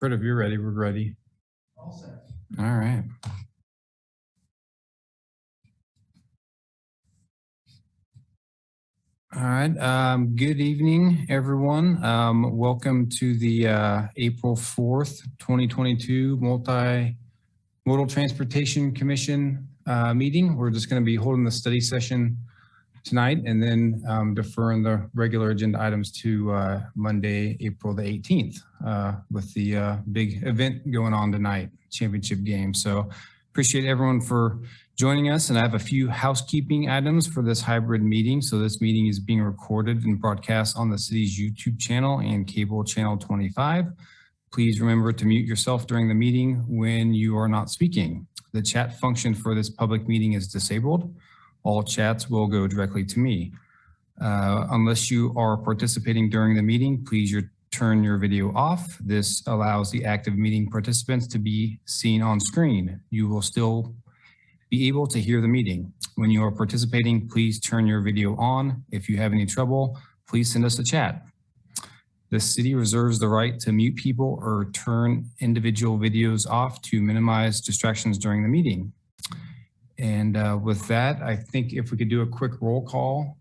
Kurt, if you're ready, we're ready. All set. All right. All right. Good evening, everyone. Welcome to the April 4th, 2022 Multi-Modal Transportation Commission meeting. We're just going to be holding the study session tonight and then deferring the regular agenda items to Monday, April the 18th with the big event going on tonight, championship game. So appreciate everyone for joining us. And I have a few housekeeping items for this hybrid meeting. So this meeting is being recorded and broadcast on the city's YouTube channel and cable channel 25. Please remember to mute yourself during the meeting when you are not speaking. The chat function for this public meeting is disabled. All chats will go directly to me. Unless you are participating during the meeting, please turn your video off. This allows the active meeting participants to be seen on screen. You will still be able to hear the meeting. When you are participating, please turn your video on. If you have any trouble, please send us a chat. The city reserves the right to mute people or turn individual videos off to minimize distractions during the meeting. And with that, I think if we could do a quick roll call,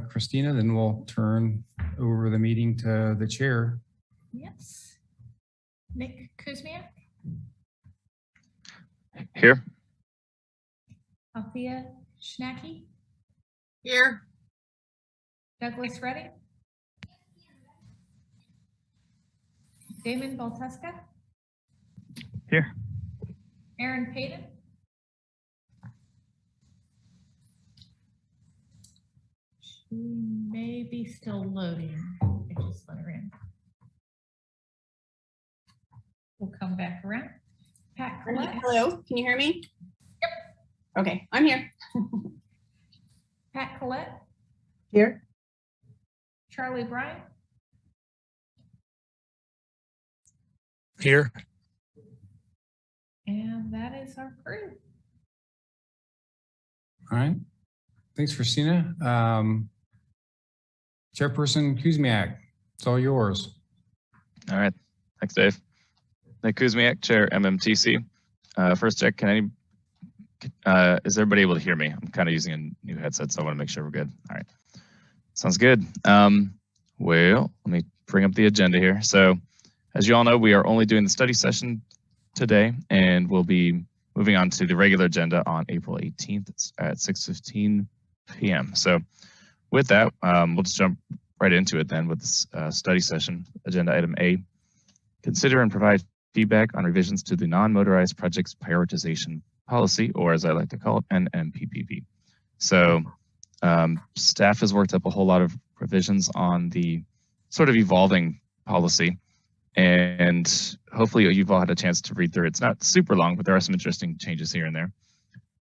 Christina, then we'll turn over the meeting to the chair. Yes. Nick Kuzmiak. Here. Althea Schnacky. Here. Douglas Redding. Damon Balteska. Here. Aaron Payton. She may be still loading. I just let her in. We'll come back around. Pat Collette. Hello, can you hear me? Yep. Okay, I'm here. Pat Collette. Here. Charlie Bryan. Here. And that is our crew. All right. Thanks, Christina. Chairperson Kuzmiak, it's all yours. All right. Thanks, Dave. Nick Kuzmiak, Chair MMTC. First check, is everybody able to hear me? I'm kind of using a new headset, so I want to make sure we're good. All right. Sounds good. Well, let me bring up the agenda here. So as you all know, we are only doing the study session today, and we'll be moving on to the regular agenda on April 18th at 6:15 p.m. So with that, we'll just jump right into it then with this study session. Agenda item A, consider and provide feedback on revisions to the non-motorized projects prioritization policy, or as I like to call it, NMPPP. So staff has worked up a whole lot of revisions on the sort of evolving policy, and hopefully you've all had a chance to read through it. It's not super long, but there are some interesting changes here and there.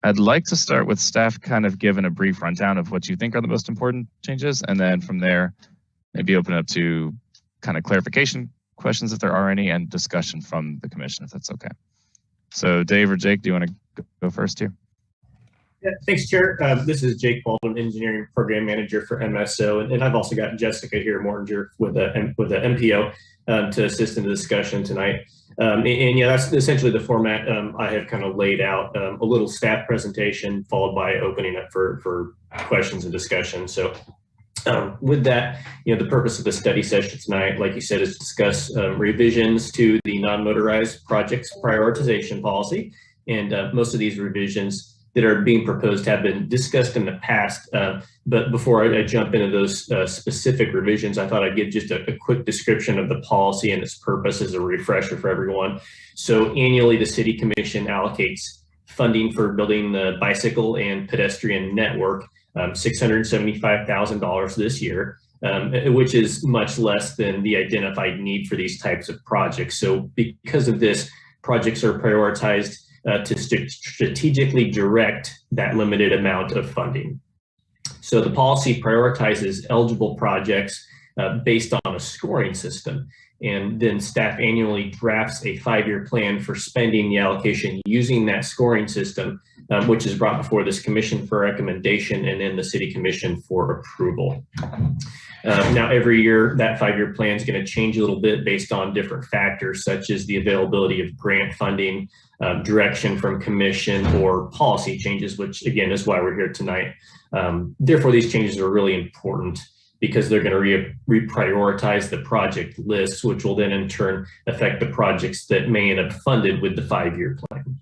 I'd like to start with staff kind of giving a brief rundown of what you think are the most important changes, and then from there, maybe open up to kind of clarification questions if there are any, and discussion from the commission, if that's okay. So Dave or Jake, do you want to go first here? Yeah, thanks, Chair. This is Jake Baldwin, Engineering Program Manager for MSO, and I've also got Jessica here, Mortinger, with the MPO to assist in the discussion tonight. And yeah, that's essentially the format I have kind of laid out, a little staff presentation followed by opening up for questions and discussion. So with that, the purpose of the study session tonight, like you said, is to discuss revisions to the non-motorized projects prioritization policy. And most of these revisions that are being proposed have been discussed in the past. But before I jump into those specific revisions, I thought I'd give just a quick description of the policy and its purpose as a refresher for everyone. So annually, the City Commission allocates funding for building the bicycle and pedestrian network, $675,000 this year, which is much less than the identified need for these types of projects. So because of this, projects are prioritized to strategically direct that limited amount of funding. So the policy prioritizes eligible projects based on a scoring system, and then staff annually drafts a 5-year plan for spending the allocation using that scoring system, which is brought before this commission for recommendation and then the City Commission for approval. Now, every year, that 5-year plan is going to change a little bit based on different factors, such as the availability of grant funding, direction from commission, or policy changes, which again is why we're here tonight. Therefore, these changes are really important because they're going to reprioritize the project list, which will then in turn affect the projects that may end up funded with the 5-year plan.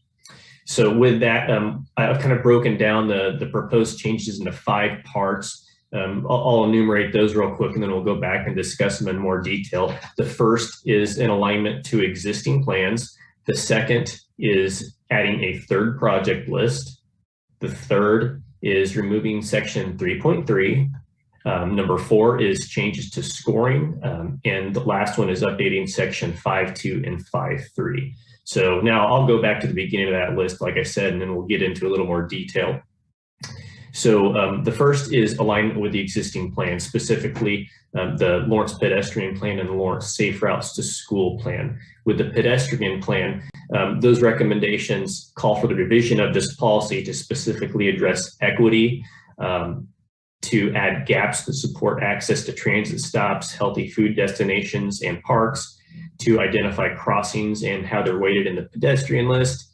So with that, I've kind of broken down the proposed changes into 5 parts. I'll enumerate those real quick and then we'll go back and discuss them in more detail. The first is in alignment to existing plans. The second is adding a 3rd project list. The third is removing section 3.3. Number 4 is changes to scoring. And the last one is updating section 5.2 and 5.3. So now I'll go back to the beginning of that list, like I said, and then we'll get into a little more detail. So the first is alignment with the existing plan, specifically the Lawrence pedestrian plan and the Lawrence safe routes to school plan. With the pedestrian plan, those recommendations call for the revision of this policy to specifically address equity, to add gaps that support access to transit stops, healthy food destinations, and parks, to identify crossings and how they're weighted in the pedestrian list.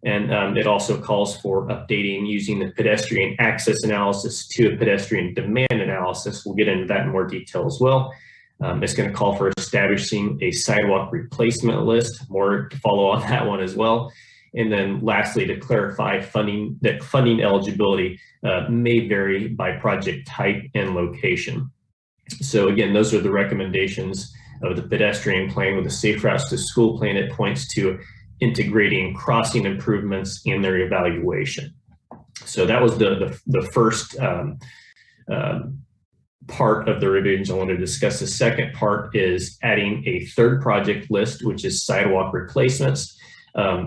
And it also calls for updating using the pedestrian access analysis to a pedestrian demand analysis. We'll get into that in more detail as well. It's going to call for establishing a sidewalk replacement list, more to follow on that one as well. And then lastly, to clarify funding eligibility may vary by project type and location. So again, those are the recommendations of the pedestrian plan. With the safe routes to school plan, it points to integrating crossing improvements in their evaluation. So that was the first part of the revisions I want to discuss. The second part is adding a 3rd project list, which is sidewalk replacements.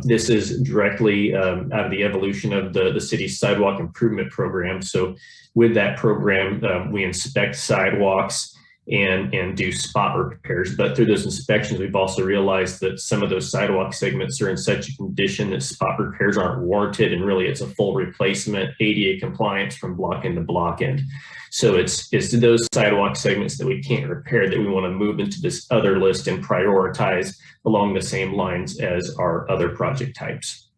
This is directly out of the evolution of the city's sidewalk improvement program. So with that program, we inspect sidewalks and do spot repairs. But through those inspections, we've also realized that some of those sidewalk segments are in such a condition that spot repairs aren't warranted, and really it's a full replacement, ADA compliance from block end to block end. So it's those sidewalk segments that we can't repair that we want to move into this other list and prioritize along the same lines as our other project types.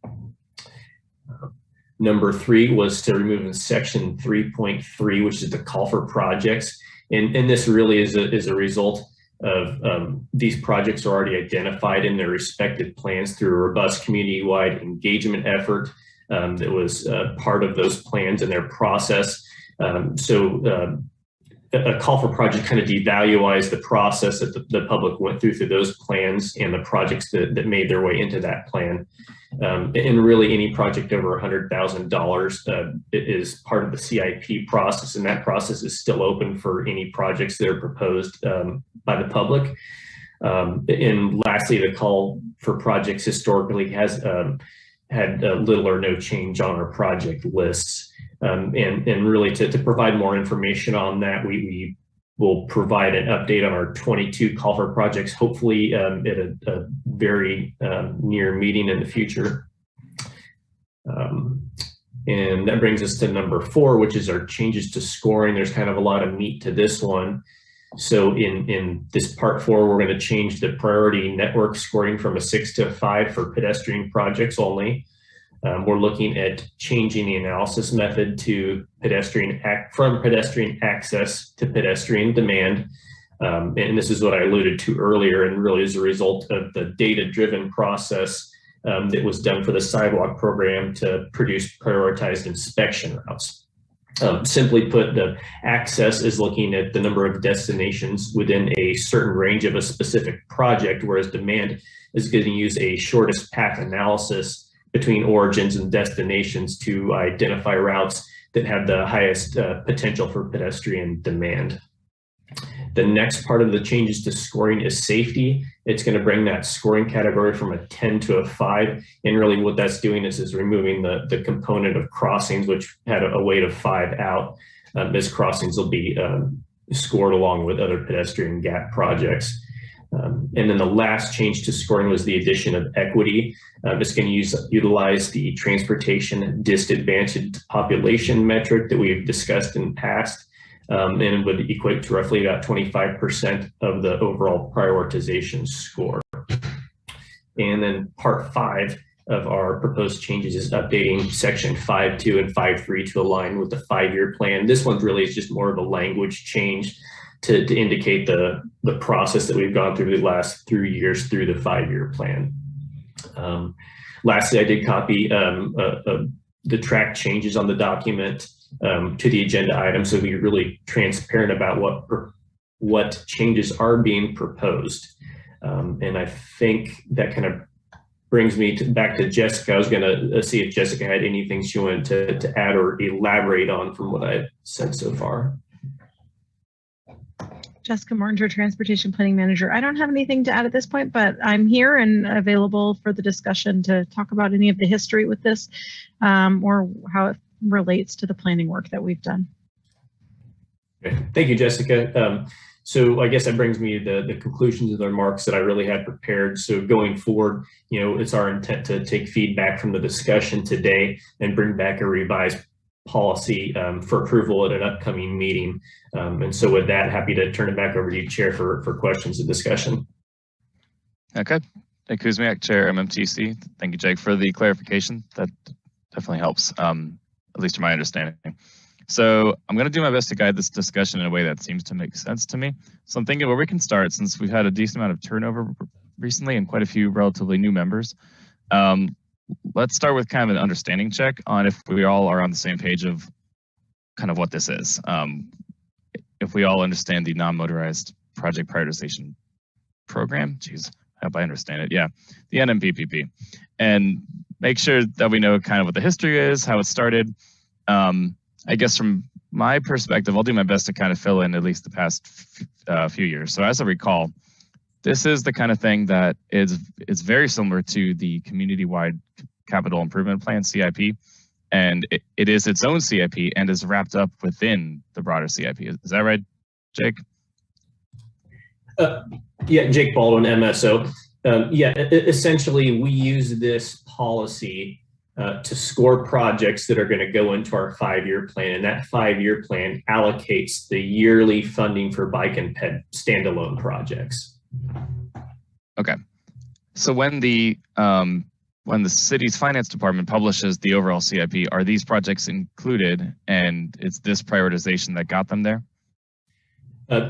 Number 3 was to remove in section 3.3, which is the call for projects. And this really is a result of these projects are already identified in their respective plans through a robust community-wide engagement effort that was part of those plans and their process. A call for project kind of devalues the process that the public went through those plans and the projects that made their way into that plan. And really any project over $100,000 is part of the CIP process, and that process is still open for any projects that are proposed by the public. And lastly, the call for projects historically has had little or no change on our project lists. And really to provide more information on that, we will provide an update on our 22 call for projects, hopefully at a very near meeting in the future. And that brings us to number 4, which is our changes to scoring. There's kind of a lot of meat to this one. So in this part 4, we're going to change the priority network scoring from a 6 to a 5 for pedestrian projects only. We're looking at changing the analysis method to from pedestrian access to pedestrian demand. And this is what I alluded to earlier, and really is a result of the data-driven process that was done for the sidewalk program to produce prioritized inspection routes. Simply put, the access is looking at the number of destinations within a certain range of a specific project, whereas demand is going to use a shortest path analysis between origins and destinations to identify routes that have the highest potential for pedestrian demand. The next part of the changes to scoring is safety. It's going to bring that scoring category from a 10 to a 5. And really what that's doing is removing the component of crossings, which had a weight of 5 out, as crossings will be scored along with other pedestrian gap projects. And then the last change to scoring was the addition of equity. It's going to utilize the transportation disadvantaged population metric that we've discussed in the past. and would equate to roughly about 25% of the overall prioritization score. And then part 5 of our proposed changes is updating section 5.2 and 5.3 to align with the 5-year plan. This one really is just more of a language change to indicate the process that we've gone through the last 3 years through the 5-year plan. Lastly, I did copy the track changes on the document to the agenda item, so we're really transparent about what changes are being proposed. And I think that kind of brings me back to Jessica. I was going to see if Jessica had anything she wanted to add or elaborate on from what I've said so far. Jessica Martinger, Transportation Planning Manager. I don't have anything to add at this point, but I'm here and available for the discussion to talk about any of the history with this or how it relates to the planning work that we've done. Okay. Thank you, Jessica. So I guess that brings me to the conclusions of the remarks that I really had prepared. So going forward, it's our intent to take feedback from the discussion today and bring back a revised policy for approval at an upcoming meeting. And so with that, happy to turn it back over to you, Chair, for questions and discussion. Okay. Nick Kuzmiak, Chair, MMTC. Thank you, Jake, for the clarification. That definitely helps, at least from my understanding. So I'm going to do my best to guide this discussion in a way that seems to make sense to me. So I'm thinking where we can start, since we've had a decent amount of turnover recently and quite a few relatively new members. Let's start with kind of an understanding check on if we all are on the same page of kind of what this is. If we all understand the non-motorized project prioritization program, geez, I hope I understand it. Yeah, the NMPPP, and make sure that we know kind of what the history is, how it started. I guess from my perspective, I'll do my best to kind of fill in at least the past few years. So as I recall, this is the kind of thing that is very similar to the community-wide capital improvement plan, CIP, and it is its own CIP and is wrapped up within the broader CIP. Is that right, Jake? Yeah, Jake Baldwin, MSO. Essentially, we use this policy to score projects that are going to go into our 5-year plan, and that 5-year plan allocates the yearly funding for bike and ped standalone projects. Okay, so when the city's finance department publishes the overall CIP, are these projects included, and it's this prioritization that got them there?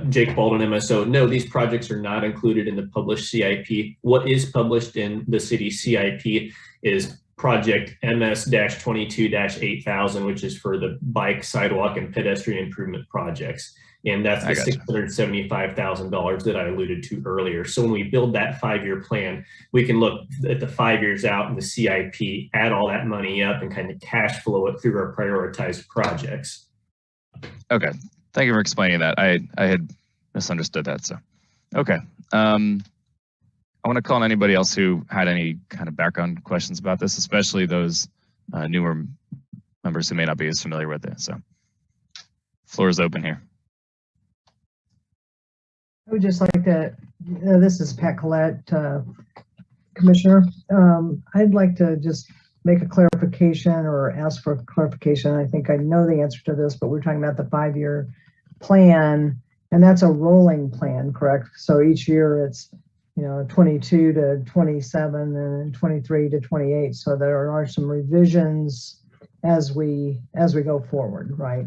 Jake Baldwin, MSO. No, these projects are not included in the published CIP. What is published in the city CIP is project MS-22-8000, which is for the bike, sidewalk, and pedestrian improvement projects. And that's the $675,000 that I alluded to earlier. So when we build that 5-year plan, we can look at the 5 years out in the CIP, add all that money up, and kind of cash flow it through our prioritized projects. Okay, thank you for explaining that. I had misunderstood that. So, okay. I want to call on anybody else who had any kind of background questions about this, especially those newer members who may not be as familiar with it. So, floor is open here. I would just like to, this is Pat Collette, Commissioner. I'd like to just make a clarification or ask for clarification. I think I know the answer to this, but we're talking about the 5-year plan, and that's a rolling plan, correct? So each year it's 22 to 27 and 23 to 28. So there are some revisions as we go forward, right?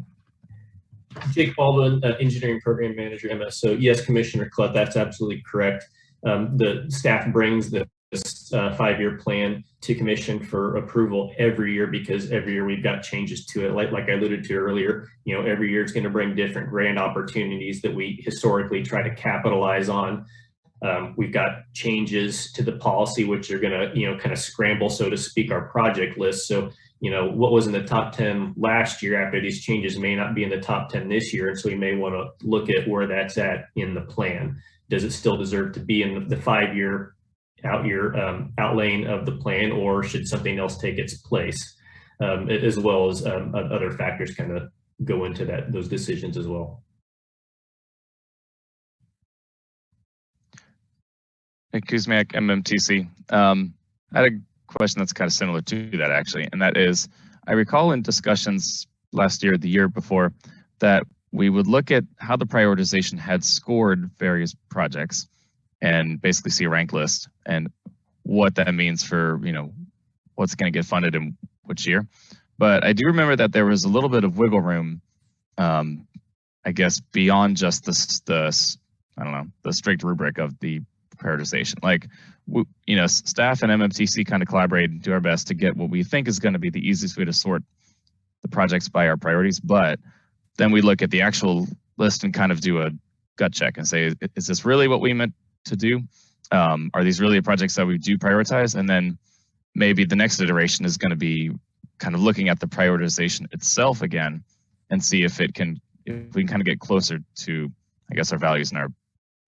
Jake Baldwin, Engineering Program Manager, MS. So yes, Commissioner Collette, that's absolutely correct. The staff brings this 5-year plan to Commission for approval every year, because every year we've got changes to it. Like I alluded to earlier, every year it's going to bring different grant opportunities that we historically try to capitalize on. We've got changes to the policy, which are going to, kind of scramble, so to speak, our project list. So, what was in the top 10 last year after these changes may not be in the top 10 this year. And so we may want to look at where that's at in the plan. Does it still deserve to be in the 5-year outlaying of the plan, or should something else take its place? As well as other factors kind of go into those decisions as well. Hey, Kuzmiak, MMTC. I had a question that's kind of similar to that, actually, and that is, I recall in discussions last year, the year before, that we would look at how the prioritization had scored various projects and basically see a rank list and what that means for, what's going to get funded in which year. But I do remember that there was a little bit of wiggle room, I guess, beyond just the strict rubric of the prioritization. Like, staff and MMTC kind of collaborate and do our best to get what we think is going to be the easiest way to sort the projects by our priorities. But then we look at the actual list and kind of do a gut check and say, is this really what we meant to do? Are these really projects that we do prioritize? And then maybe the next iteration is going to be kind of looking at the prioritization itself again and see if we can kind of get closer to, I guess, our values and our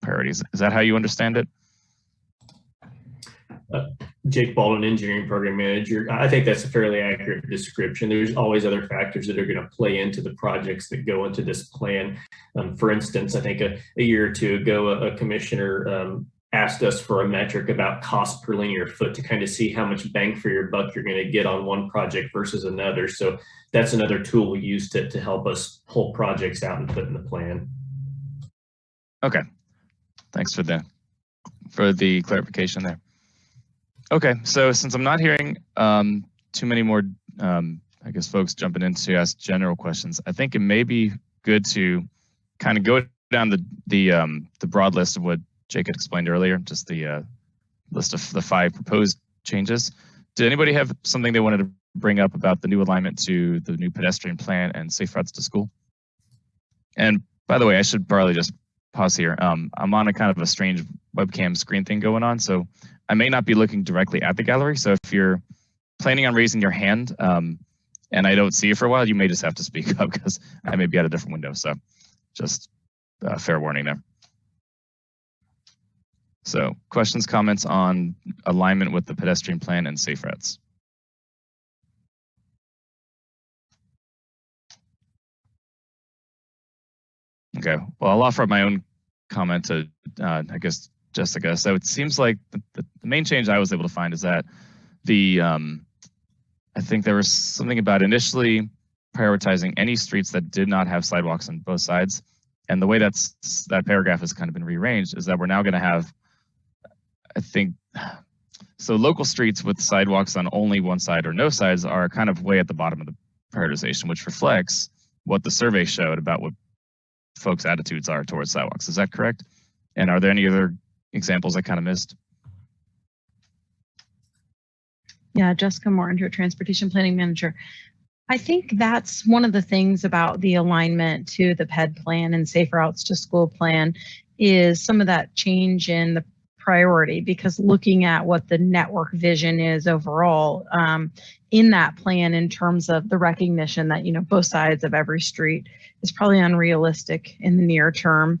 priorities. Is that how you understand it? Jake Baldwin, Engineering Program Manager. I think that's a fairly accurate description. There's always other factors that are going to play into the projects that go into this plan. For instance, I think a year or two ago, a commissioner asked us for a metric about cost per linear foot to kind of see how much bang for your buck you're going to get on one project versus another. So that's another tool we use to help us pull projects out and put in the plan. Okay, thanks for the clarification there. Okay, so since I'm not hearing too many more, I guess, folks jumping in to ask general questions, I think it may be good to kind of go down the broad list of what Jake had explained earlier, just the list of the 5 proposed changes. Did anybody have something they wanted to bring up about the new alignment to the new pedestrian plan and safe routes to school? And by the way, I should probably just pause here. I'm on a kind of a strange webcam screen thing going on, so I may not be looking directly at the gallery. So if you're planning on raising your hand and I don't see you for a while, you may just have to speak up because I may be at a different window. So just fair warning there. So questions, comments on alignment with the pedestrian plan and safe routes? Okay, well, I'll offer up my own comment to, I guess, Jessica. So it seems like the main change I was able to find is that I think there was something about initially prioritizing any streets that did not have sidewalks on both sides. And the way that paragraph has kind of been rearranged is that we're now going to have, I think, so local streets with sidewalks on only one side or no sides are kind of way at the bottom of the prioritization, which reflects what the survey showed about what folks' attitudes are towards sidewalks. Is that correct? And are there any other examples I kind of missed? Yeah, Jessica Mortinger, Transportation Planning Manager. I think that's one of the things about the alignment to the PED plan and Safe Routes to School plan is some of that change in the priority, because looking at what the network vision is overall in that plan in terms of the recognition that, both sides of every street is probably unrealistic in the near term.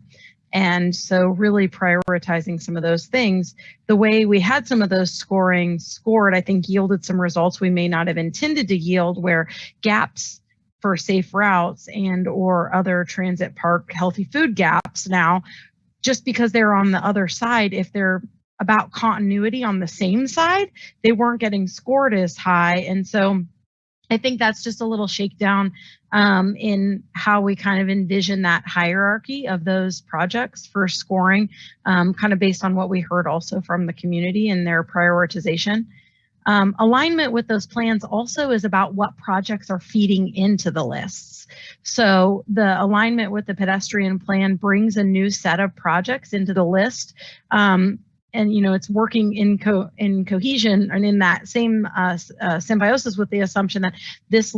And so really prioritizing some of those things, the way we had some of those scored, I think yielded some results we may not have intended to yield, where gaps for safe routes and or other transit park healthy food gaps now, just because they're on the other side, if they're about continuity on the same side, they weren't getting scored as high. And so I think that's just a little shakedown in how we kind of envision that hierarchy of those projects for scoring, kind of based on what we heard also from the community and their prioritization. Alignment with those plans also is about what projects are feeding into the lists. So the alignment with the pedestrian plan brings a new set of projects into the list. And it's working in cohesion and in that same symbiosis with the assumption that this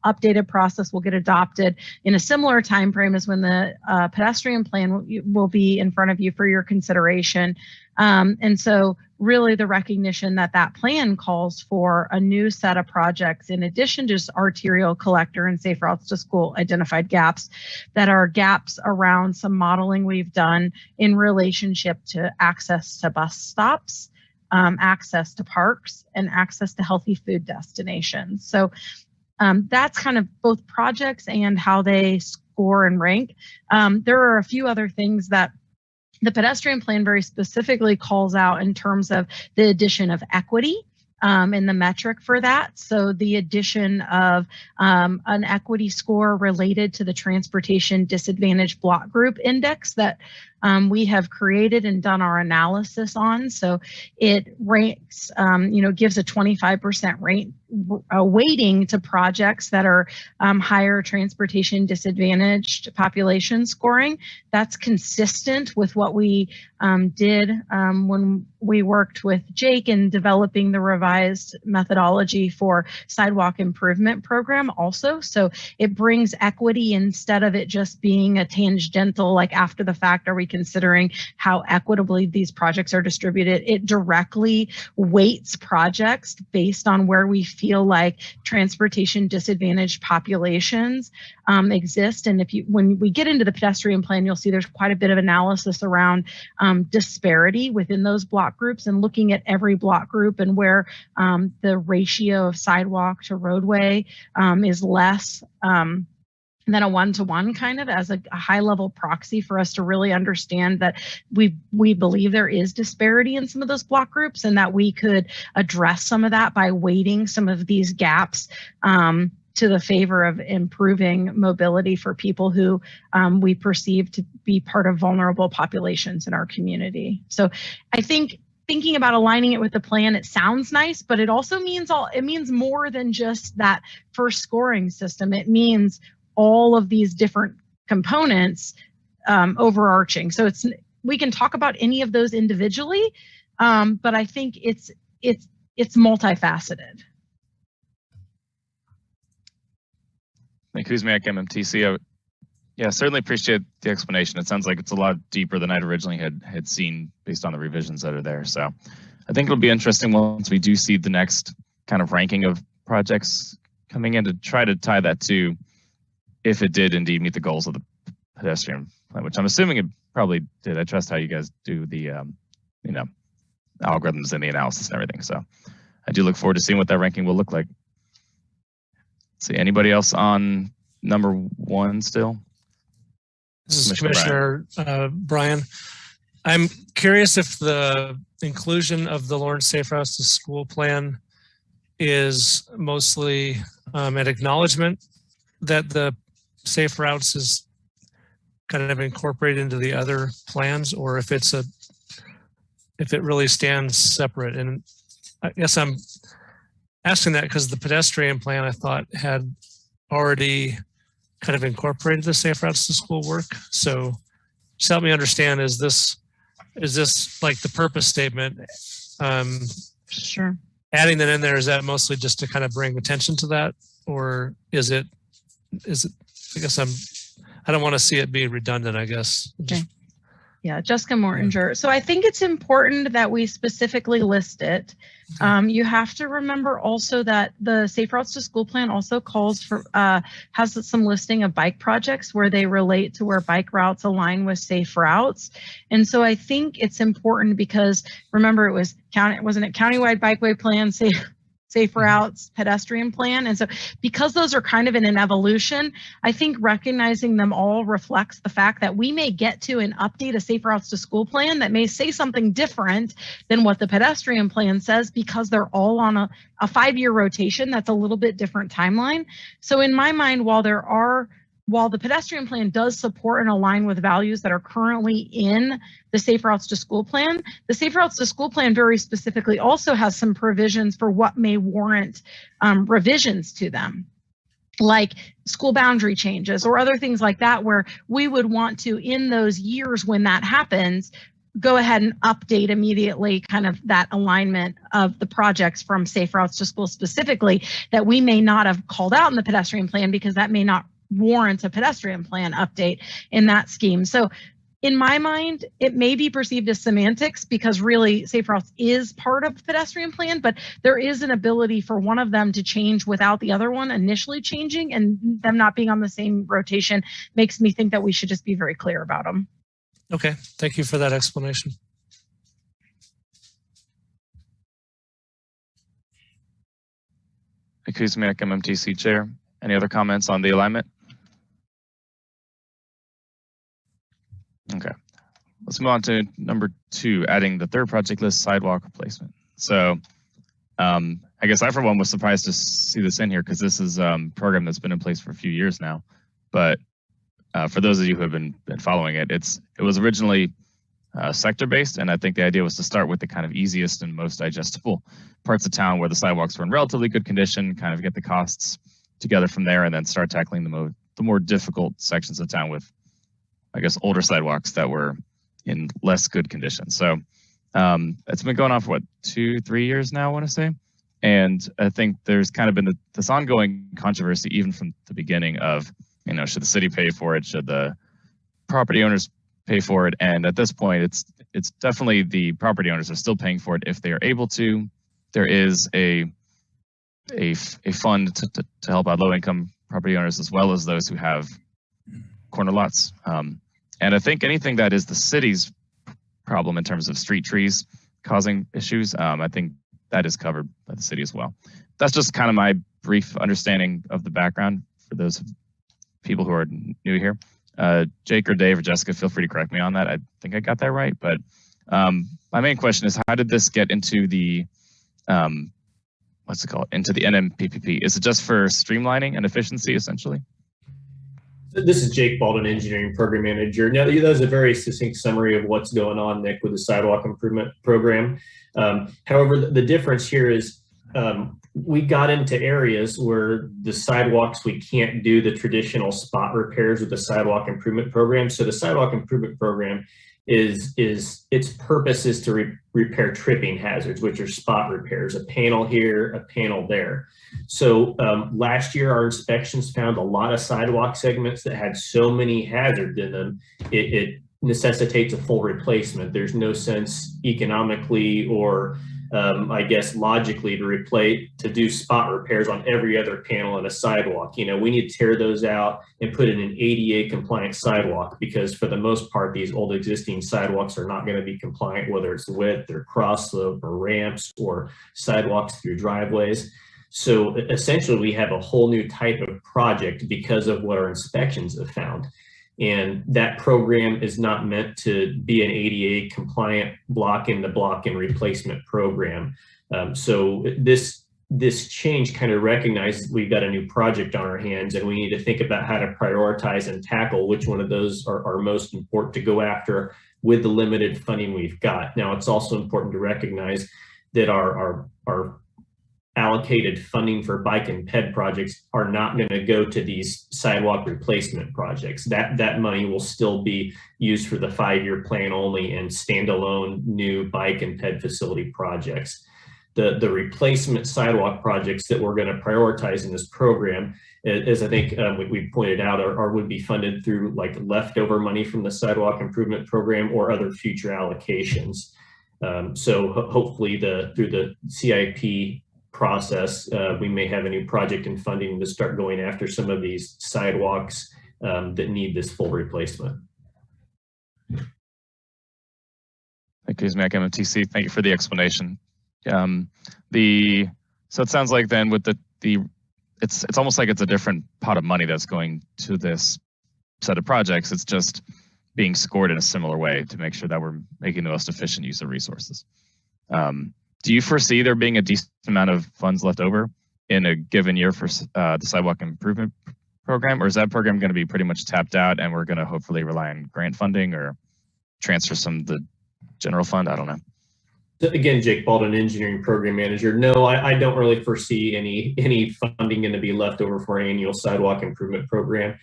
updated process will get adopted in a similar time frame as when the pedestrian plan will be in front of you for your consideration. And so really the recognition that that plan calls for a new set of projects in addition to just arterial, collector, and safe routes to school identified gaps that are gaps around some modeling we've done in relationship to access to bus stops, access to parks, and access to healthy food destinations. So that's kind of both projects and how they score and rank. There are a few other things that the pedestrian plan very specifically calls out in terms of the addition of equity in the metric for that. So the addition of an equity score related to the Transportation Disadvantaged Block Group Index that we have created and done our analysis on. So it ranks, gives a 25% weighting to projects that are higher transportation disadvantaged population scoring. That's consistent with what we did when we worked with Jake in developing the revised methodology for Sidewalk Improvement Program also. So it brings equity instead of it just being a tangential, like after the fact, are we considering how equitably these projects are distributed? It directly weights projects based on where we feel like transportation disadvantaged populations exist. And when we get into the pedestrian plan, you'll see there's quite a bit of analysis around disparity within those block groups and looking at every block group and where the ratio of sidewalk to roadway is less than a one-to-one kind of as a high-level proxy for us to really understand that we believe there is disparity in some of those block groups and that we could address some of that by weighting some of these gaps to the favor of improving mobility for people who we perceive to be part of vulnerable populations in our community. So I think thinking about aligning it with the plan, it sounds nice, but it also means more than just that first scoring system. It means all of these different components overarching. So we can talk about any of those individually, but I think it's multifaceted. Kuzmiak, MMTC. Yeah, certainly appreciate the explanation. It sounds like it's a lot deeper than I'd originally had seen based on the revisions that are there. So I think it'll be interesting once we do see the next kind of ranking of projects coming in to try to tie that to if it did indeed meet the goals of the pedestrian plan, which I'm assuming it probably did. I trust how you guys do the algorithms and the analysis and everything. So I do look forward to seeing what that ranking will look like. Let's see, anybody else on number one still? This is Commissioner Brian. I'm curious if the inclusion of the Lawrence Safe Routes to School plan is mostly an acknowledgement that the Safe Routes is kind of incorporated into the other plans, or if it really stands separate. And I guess I'm asking that because the pedestrian plan I thought had already kind of incorporated the Safe Routes to School work. So just help me understand, is this like the purpose statement? Sure. Adding that in there, is that mostly just to kind of bring attention to that? Or is it, I guess I don't want to see it be redundant, I guess. Okay. Yeah, Jessica Mortinger. So I think it's important that we specifically list it. You have to remember also that the Safe Routes to School plan also calls for, has some listing of bike projects where they relate to where bike routes align with safe routes. And so I think it's important because remember it was wasn't it countywide bikeway plan, safe routes, pedestrian plan. And so because those are kind of in an evolution, I think recognizing them all reflects the fact that we may get to and update a Safe Routes to School plan that may say something different than what the pedestrian plan says because they're all on a 5-year rotation. That's a little bit different timeline. So in my mind, while the pedestrian plan does support and align with values that are currently in the Safe Routes to School plan, the Safe Routes to School plan very specifically also has some provisions for what may warrant revisions to them, like school boundary changes or other things like that, where we would want to, in those years when that happens, go ahead and update immediately kind of that alignment of the projects from Safe Routes to School specifically that we may not have called out in the pedestrian plan because that may not warrant a pedestrian plan update in that scheme. So in my mind, it may be perceived as semantics because really Safe Routes is part of the pedestrian plan, but there is an ability for one of them to change without the other one initially changing, and them not being on the same rotation makes me think that we should just be very clear about them. Okay, thank you for that explanation. Kuzmiak, MMTC Chair. Any other comments on the alignment? Okay, let's move on to number 2, adding the third project list, sidewalk replacement. So I guess I, for one, was surprised to see this in here because this is a program that's been in place for a few years now. But for those of you who have been following it, it was originally sector-based, and I think the idea was to start with the kind of easiest and most digestible parts of town where the sidewalks were in relatively good condition, kind of get the costs together from there, and then start tackling the more difficult sections of town with, I guess, older sidewalks that were in less good condition. So it's been going on for what, 2-3 years now, I want to say. And I think there's kind of been this ongoing controversy even from the beginning of, should the city pay for it? Should the property owners pay for it? And at this point, it's definitely the property owners are still paying for it if they are able to. There is a fund to help out low-income property owners as well as those who have corner lots. And I think anything that is the city's problem in terms of street trees causing issues, I think that is covered by the city as well. That's just kind of my brief understanding of the background for those people who are new here. Jake or Dave or Jessica, feel free to correct me on that. I think I got that right. But my main question is, how did this get into the, into the NMPPP? Is it just for streamlining and efficiency, essentially? This is Jake Baldwin, Engineering Program Manager. Now, that was a very succinct summary of what's going on, Nick, with the Sidewalk Improvement Program. However, the difference here is we got into areas where the sidewalks, we can't do the traditional spot repairs with the Sidewalk Improvement Program. So the Sidewalk Improvement Program its purpose is to repair tripping hazards, which are spot repairs, a panel here, a panel there. So last year, our inspections found a lot of sidewalk segments that had so many hazards in them, it necessitates a full replacement. There's no sense economically or I guess logically to do spot repairs on every other panel in a sidewalk. We need to tear those out and put in an ADA compliant sidewalk, because for the most part, these old existing sidewalks are not going to be compliant, whether it's width or cross slope or ramps or sidewalks through driveways. So essentially, we have a whole new type of project because of what our inspections have found. And that program is not meant to be an ADA compliant block-in replacement program. So this change kind of recognizes we've got a new project on our hands, and we need to think about how to prioritize and tackle which one of those are most important to go after with the limited funding we've got. Now, it's also important to recognize that our allocated funding for bike and ped projects are not going to go to these sidewalk replacement projects. That money will still be used for the 5-year plan only and standalone new bike and ped facility projects. The replacement sidewalk projects that we're going to prioritize in this program, as I think we pointed out, would be funded through like leftover money from the Sidewalk Improvement Program or other future allocations. So hopefully through the CIP process, we may have a new project and funding to start going after some of these sidewalks that need this full replacement. Thank you, Mac MMTC. Thank you for the explanation. So it sounds like then with it's almost like it's a different pot of money that's going to this set of projects. It's just being scored in a similar way to make sure that we're making the most efficient use of resources. Do you foresee there being a decent amount of funds left over in a given year for the Sidewalk Improvement Program, or is that program going to be pretty much tapped out and we're going to hopefully rely on grant funding or transfer some of the general fund? I don't know. Again, Jake Baldwin, Engineering Program Manager. No, I don't really foresee any funding going to be left over for our annual Sidewalk Improvement Program.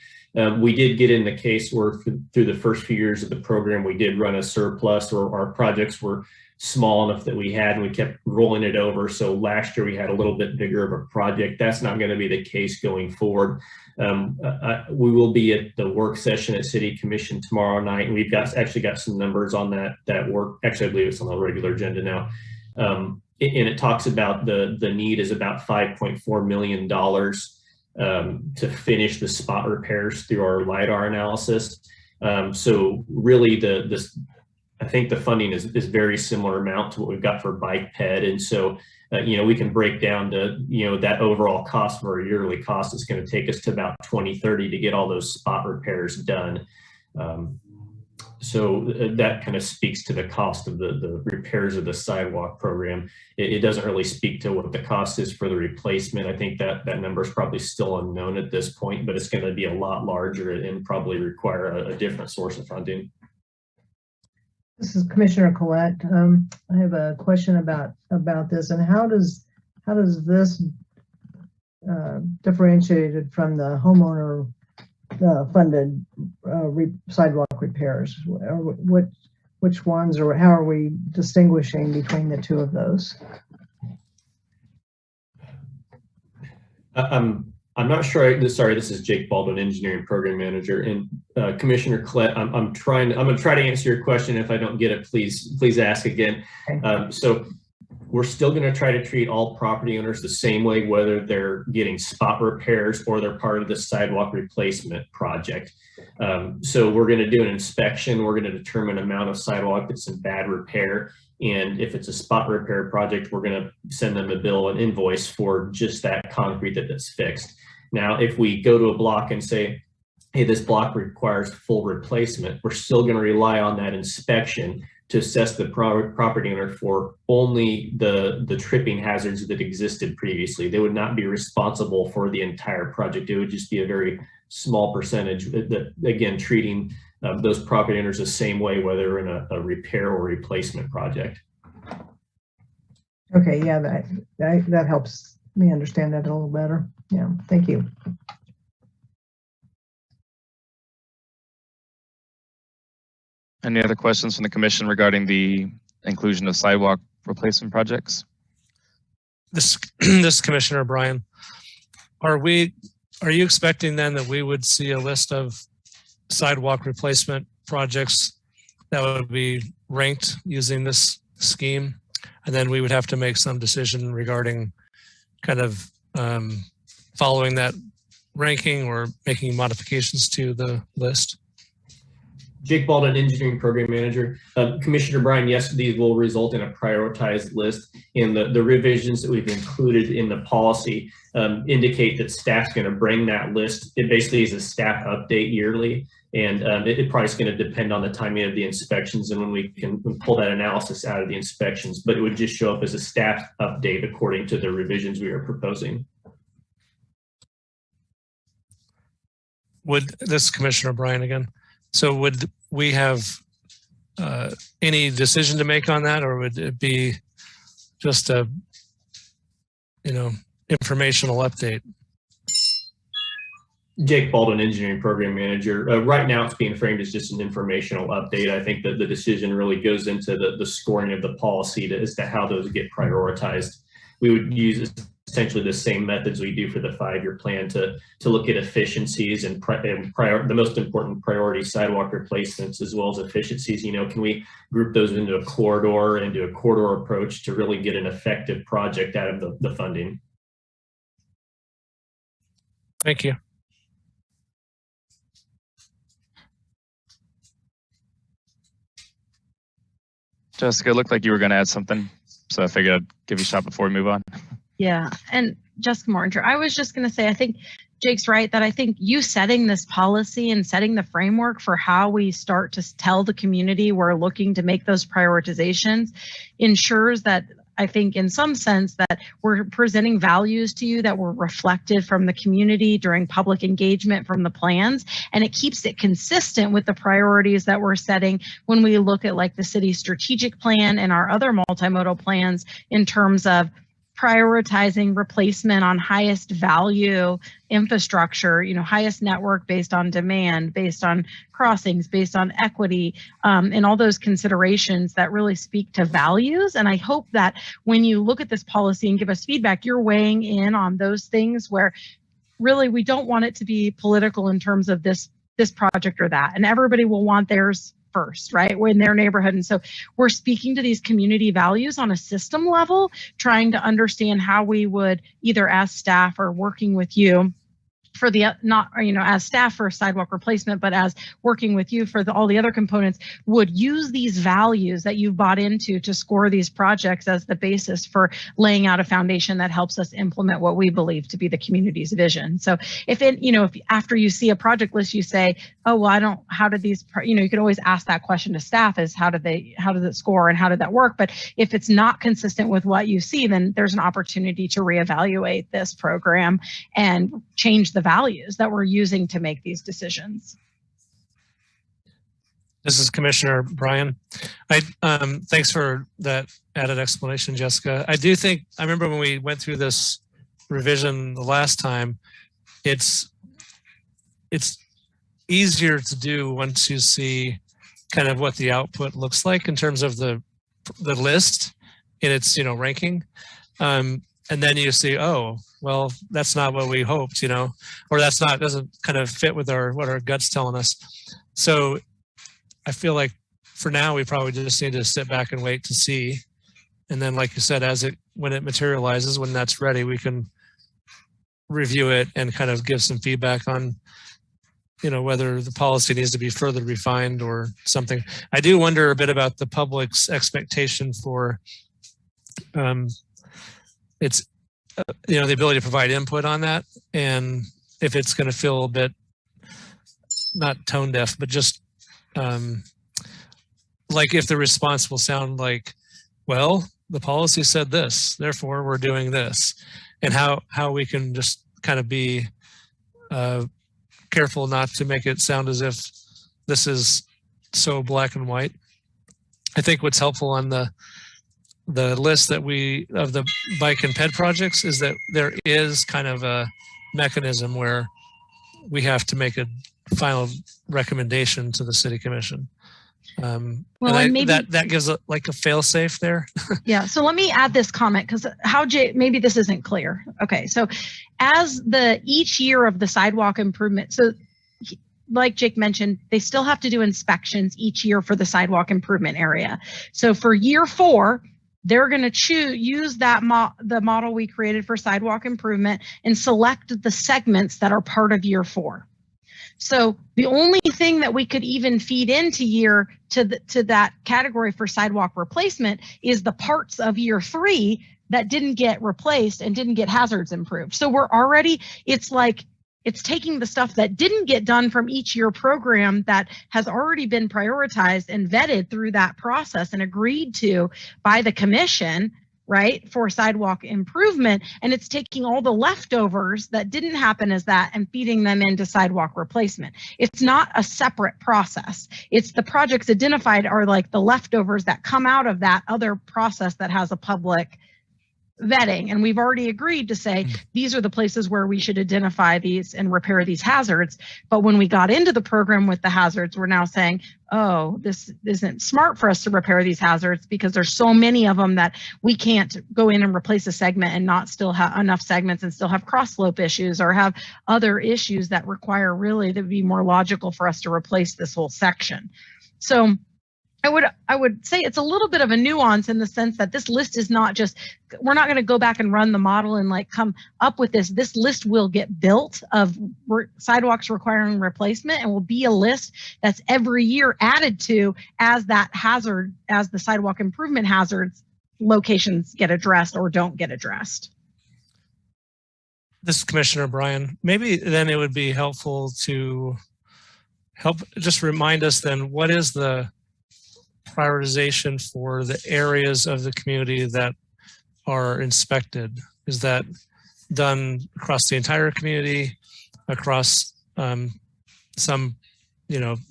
We did get in the case where through the first few years of the program, we did run a surplus, or our projects were small enough that we had, and we kept rolling it over. So last year we had a little bit bigger of a project. That's not going to be the case going forward. We will be at the work session at City Commission tomorrow night, and we've actually got some numbers on that work. Actually, I believe it's on the regular agenda now. And it talks about the need is about $5.4 million to finish the spot repairs through our LiDAR analysis. So really I think the funding is very similar amount to what we've got for bike ped. And so, we can break down that overall cost for a yearly cost. It's going to take us to about 2030 to get all those spot repairs done. that kind of speaks to the cost of the repairs of the sidewalk program. It doesn't really speak to what the cost is for the replacement. I think that number is probably still unknown at this point, but it's going to be a lot larger and probably require a different source of funding. This is Commissioner Collette. I have a question about this, and how does this differentiated from the homeowner funded sidewalk repairs? Which ones, or how are we distinguishing between the two of those? I'm not sure. Sorry, this is Jake Baldwin, Engineering Program Manager. And Commissioner Collette, I'm going to try to answer your question. If I don't get it, please ask again. Okay. So we're still going to try to treat all property owners the same way, whether they're getting spot repairs or they're part of the sidewalk replacement project. So we're going to do an inspection. We're going to determine amount of sidewalk that's in bad repair. And if it's a spot repair project, we're going to send them a bill, an invoice for just that concrete that's fixed. Now, if we go to a block and say, hey, this block requires full replacement, we're still going to rely on that inspection to assess the property owner for only the tripping hazards that existed previously. They would not be responsible for the entire project. It would just be a very small percentage that, again, treating those property owners the same way, whether in a repair or replacement project. Okay, yeah, that helps me understand that a little better. Yeah, thank you. Any other questions from the commission regarding the inclusion of sidewalk replacement projects? This Commissioner Brian, are you expecting then that we would see a list of sidewalk replacement projects that would be ranked using this scheme, and then we would have to make some decision regarding kind of following that ranking or making modifications to the list? Jake Baldwin, Engineering Program Manager. Commissioner Brian, yes, these will result in a prioritized list, and the revisions that we've included in the policy indicate that staff's going to bring that list. It basically is a staff update yearly, and it probably is going to depend on the timing of the inspections and when we can pull that analysis out of the inspections, but it would just show up as a staff update according to the revisions we are proposing. Would this Commissioner Brian again? So would we have any decision to make on that, or would it be just a, informational update? Jake Baldwin, Engineering Program Manager. Right now it's being framed as just an informational update. I think that the decision really goes into the scoring of the policy as to how those get prioritized. We would use essentially the same methods we do for the 5-year plan to look at efficiencies and the most important priority sidewalk replacements as well as efficiencies. Can we group those into a corridor approach to really get an effective project out of the funding? Thank you. Jessica, it looked like you were going to add something, so I figured I'd give you a shot before we move on. Yeah, and Jessica Mortinger, I was just going to say, I think Jake's right that I think you setting this policy and setting the framework for how we start to tell the community we're looking to make those prioritizations ensures that, I think in some sense, that we're presenting values to you that were reflected from the community during public engagement from the plans, and it keeps it consistent with the priorities that we're setting when we look at like the city's strategic plan and our other multimodal plans in terms of prioritizing replacement on highest value infrastructure, highest network based on demand, based on crossings, based on equity, and all those considerations that really speak to values. And I hope that when you look at this policy and give us feedback, you're weighing in on those things where really we don't want it to be political in terms of this project or that. And everybody will want theirs first, right? We're in their neighborhood. And so we're speaking to these community values on a system level, trying to understand how we would either ask staff or working with you for the not, you know, as staff for sidewalk replacement, but as working with you for all the other components, would use these values that you've bought into to score these projects as the basis for laying out a foundation that helps us implement what we believe to be the community's vision. So if it, you know, if after you see a project list, you say, oh, well, I don't, how did these, you know, you could always ask that question to staff is how does it score and how did that work? But if it's not consistent with what you see, then there's an opportunity to reevaluate this program and change the values that we're using to make these decisions. This is Commissioner Bryan. Thanks for that added explanation, Jessica. I do think, I remember when we went through this revision the last time, it's easier to do once you see kind of what the output looks like in terms of the list in its, you know, ranking. And then you see, oh, well, that's not what we hoped, you know, or that's not, doesn't kind of fit with what our gut's telling us. So I feel like for now, we probably just need to sit back and wait to see. And then, like you said, when it materializes, when that's ready, we can review it and kind of give some feedback on, you know, whether the policy needs to be further refined or something. I do wonder a bit about the public's expectation for it's, you know, the ability to provide input on that, and if it's going to feel a bit not tone deaf, but just like if the response will sound like, well, the policy said this, therefore we're doing this, and how we can just kind of be careful not to make it sound as if this is so black and white. I think what's helpful on the list that of the bike and ped projects is that there is kind of a mechanism where we have to make a final recommendation to the city commission. Well, and maybe that gives like a fail safe there. Yeah. So let me add this comment because maybe this isn't clear. Okay. So as each year of the sidewalk improvement, so like Jake mentioned, they still have to do inspections each year for the sidewalk improvement area. So for year 4, they're going to use that the model we created for sidewalk improvement and select the segments that are part of year 4. So the only thing that we could even feed into to that category for sidewalk replacement is the parts of year 3 that didn't get replaced and didn't get hazards improved. So it's taking the stuff that didn't get done from each year program that has already been prioritized and vetted through that process and agreed to by the commission, right, for sidewalk improvement. And it's taking all the leftovers that didn't happen as that and feeding them into sidewalk replacement. It's not a separate process. It's the projects identified are like the leftovers that come out of that other process that has a public vetting. And we've already agreed to say, these are the places where we should identify these and repair these hazards. But when we got into the program with the hazards, we're now saying, oh, this isn't smart for us to repair these hazards because there's so many of them that we can't go in and replace a segment and not still have enough segments and still have cross slope issues or have other issues that require really to be more logical for us to replace this whole section. So I would say it's a little bit of a nuance in the sense that this list is not just, we're not going to go back and run the model and like come up with this. This list will get built of sidewalks requiring replacement and will be a list that's every year added to as that hazard, as the sidewalk improvement hazards locations get addressed or don't get addressed. This is Commissioner Bryan. Maybe then it would be helpful to just remind us then, what is the prioritization for the areas of the community that are inspected? Is that done across the entire community, across some,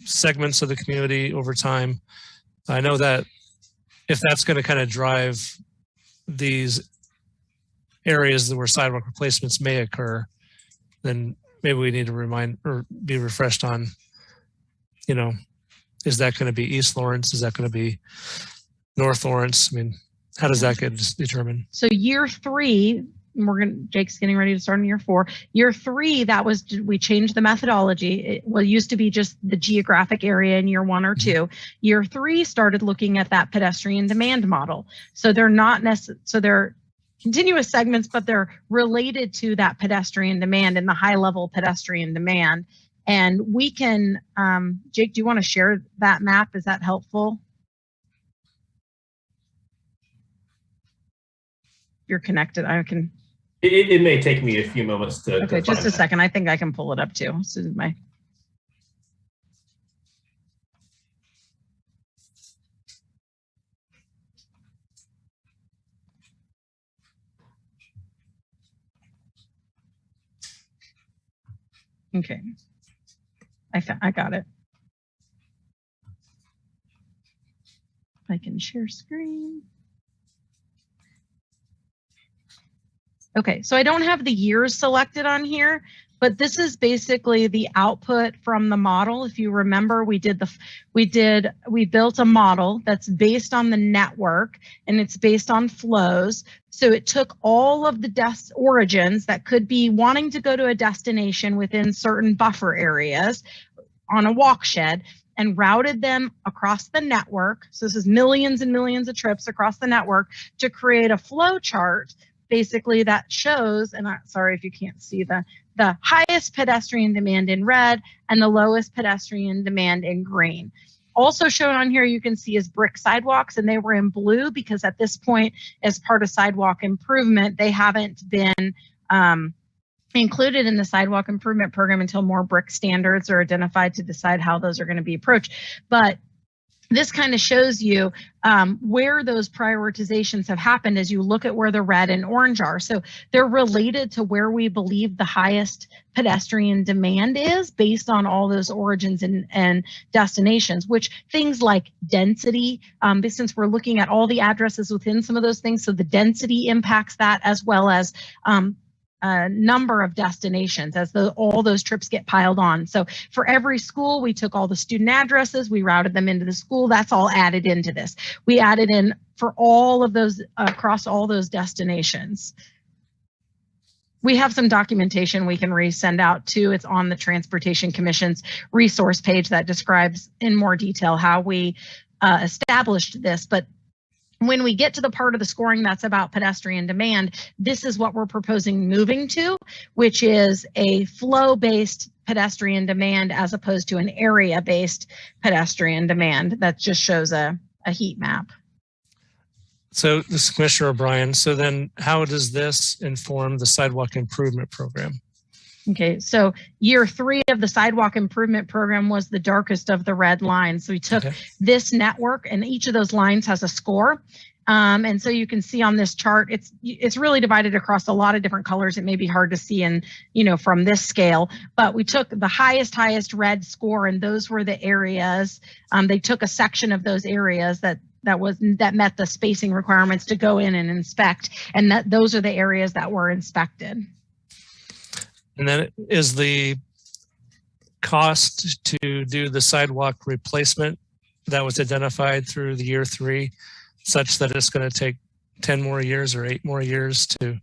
segments of the community over time? I know that if that's going to kind of drive these areas where sidewalk replacements may occur, then maybe we need to remind or be refreshed on, is that going to be East Lawrence? Is that going to be North Lawrence? I mean, how does that get determined? So year 3, Jake's getting ready to start in year 4. Year 3, we changed the methodology. It used to be just the geographic area in year 1 or 2. Year 3 started looking at that pedestrian demand model. So they're not necessarily, continuous segments, but they're related to that pedestrian demand and the high level pedestrian demand. And we can, Jake, do you want to share that map? Is that helpful? You're connected. I can. It may take me a few moments to. Okay, just a second. I think I can pull it up too. This is my. Okay, I got it. I can share screen. Okay, so I don't have the years selected on here, but this is basically the output from the model. If you remember, we built a model that's based on the network and it's based on flows. So it took all of the origins that could be wanting to go to a destination within certain buffer areas on a walkshed and routed them across the network. So this is millions and millions of trips across the network to create a flow chart basically that shows, and sorry if you can't see the highest pedestrian demand in red and the lowest pedestrian demand in green. Also shown on here, you can see is brick sidewalks, and they were in blue because at this point, as part of sidewalk improvement, they haven't been included in the sidewalk improvement program until more brick standards are identified to decide how those are going to be approached. But this kind of shows you where those prioritizations have happened as you look at where the red and orange are. So they're related to where we believe the highest pedestrian demand is based on all those origins and destinations, which things like density, since we're looking at all the addresses within some of those things, so the density impacts that as well as number of destinations as all those trips get piled on. So for every school, we took all the student addresses, we routed them into the school. That's all added into this. We added in for all of those across all those destinations. We have some documentation we can resend out too. It's on the Transportation Commission's resource page that describes in more detail how we established this. But when we get to the part of the scoring that's about pedestrian demand, this is what we're proposing moving to, which is a flow-based pedestrian demand as opposed to an area-based pedestrian demand that just shows a heat map. So this is Commissioner O'Brien. So then how does this inform the sidewalk improvement program? Okay, so year 3 of the sidewalk improvement program was the darkest of the red lines. So we took this network, and each of those lines has a score. And so you can see on this chart, it's really divided across a lot of different colors. It may be hard to see in, from this scale, but we took the highest red score, and those were the areas. They took a section of those areas that met the spacing requirements to go in and inspect, and those are the areas that were inspected. And then is the cost to do the sidewalk replacement that was identified through the year 3 such that it's going to take 10 more years or 8 more years to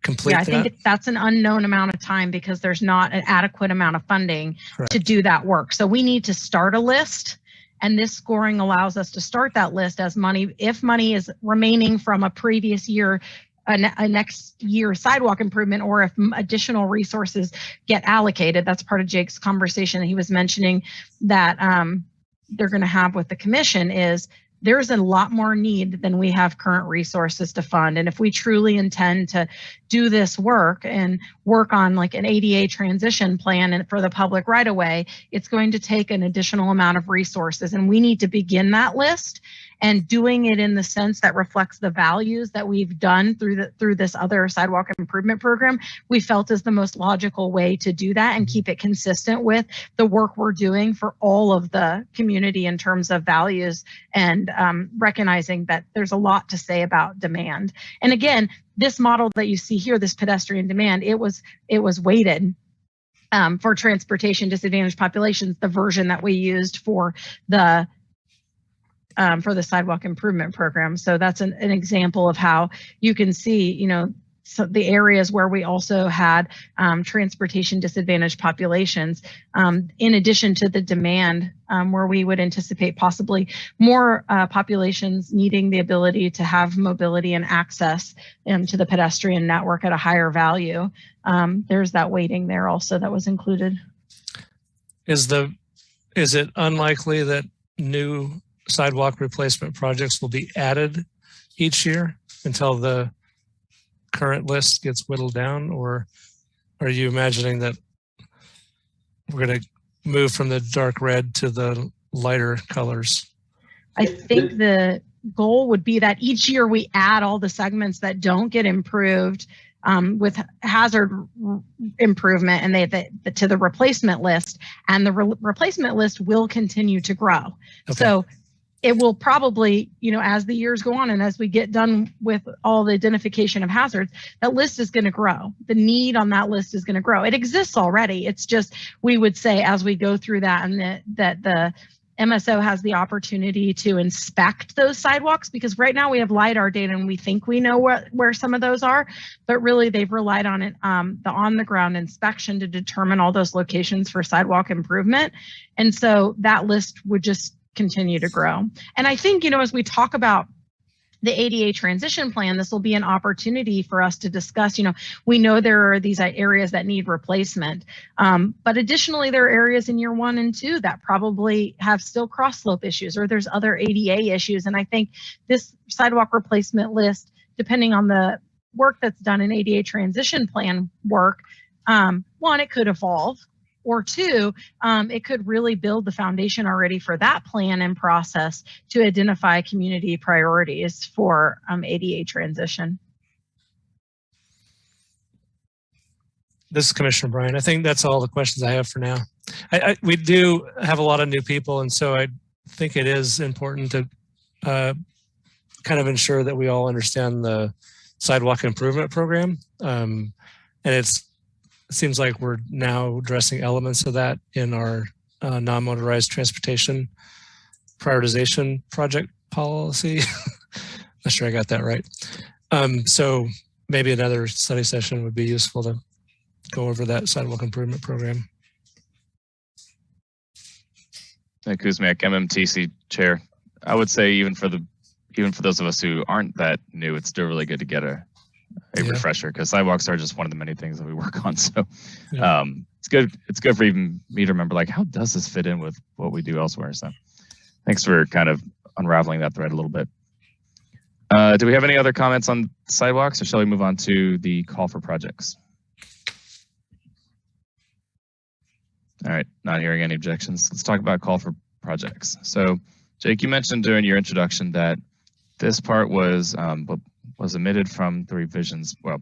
complete that? I think that's an unknown amount of time because there's not an adequate amount of funding to do that work. So we need to start a list, and this scoring allows us to start that list as money, if money is remaining from a previous year, a next year sidewalk improvement, or if additional resources get allocated. That's part of Jake's conversation that he was mentioning that they're going to have with the commission is there's a lot more need than we have current resources to fund. And if we truly intend to do this work and work on like an ADA transition plan and for the public right away, it's going to take an additional amount of resources. And we need to begin that list and doing it in the sense that reflects the values that we've done through this other sidewalk improvement program. We felt is the most logical way to do that and keep it consistent with the work we're doing for all of the community in terms of values and recognizing that there's a lot to say about demand. And again, this model that you see here, this pedestrian demand, it was weighted for transportation disadvantaged populations, the version that we used for the sidewalk improvement program. So that's an example of how you can see, the areas where we also had transportation disadvantaged populations, in addition to the demand where we would anticipate possibly more populations needing the ability to have mobility and access to the pedestrian network at a higher value. There's that weighting there also that was included. Is it unlikely that new sidewalk replacement projects will be added each year until the current list gets whittled down, or are you imagining that we're going to move from the dark red to the lighter colors? I think the goal would be that each year we add all the segments that don't get improved with hazard improvement, and to the replacement list, and the replacement list will continue to grow. Okay. So it will probably, as the years go on and as we get done with all the identification of hazards, that list is going to grow. The need on that list is going to grow. It exists already. It's just, we would say as we go through that, and that the MSO has the opportunity to inspect those sidewalks, because right now we have LiDAR data and we think we know where some of those are, but really they've relied on it, the on-the-ground inspection to determine all those locations for sidewalk improvement. And so that list would just continue to grow. And I think, as we talk about the ADA transition plan, this will be an opportunity for us to discuss, we know there are these areas that need replacement, but additionally, there are areas in year 1 and 2 that probably have still cross slope issues, or there's other ADA issues. And I think this sidewalk replacement list, depending on the work that's done in ADA transition plan work, 1, it could evolve, or 2, it could really build the foundation already for that plan and process to identify community priorities for ADA transition. This is Commissioner Bryan. I think that's all the questions I have for now. We do have a lot of new people, and so I think it is important to kind of ensure that we all understand the sidewalk improvement program. And it seems like we're now addressing elements of that in our non-motorized transportation prioritization project policy. Not sure I got that right. So maybe another study session would be useful to go over that sidewalk improvement program. Kuzmiak, MMTC chair. I would say even for those of us who aren't that new, it's still really good to get a refresher, because sidewalks are just one of the many things that we work on. So it's good for even me to remember, like, how does this fit in with what we do elsewhere? So thanks for kind of unraveling that thread a little bit. Do we have any other comments on sidewalks, or shall we move on to the call for projects? All right, not hearing any objections. Let's talk about call for projects. So Jake, you mentioned during your introduction that this part was omitted from the revisions. Well,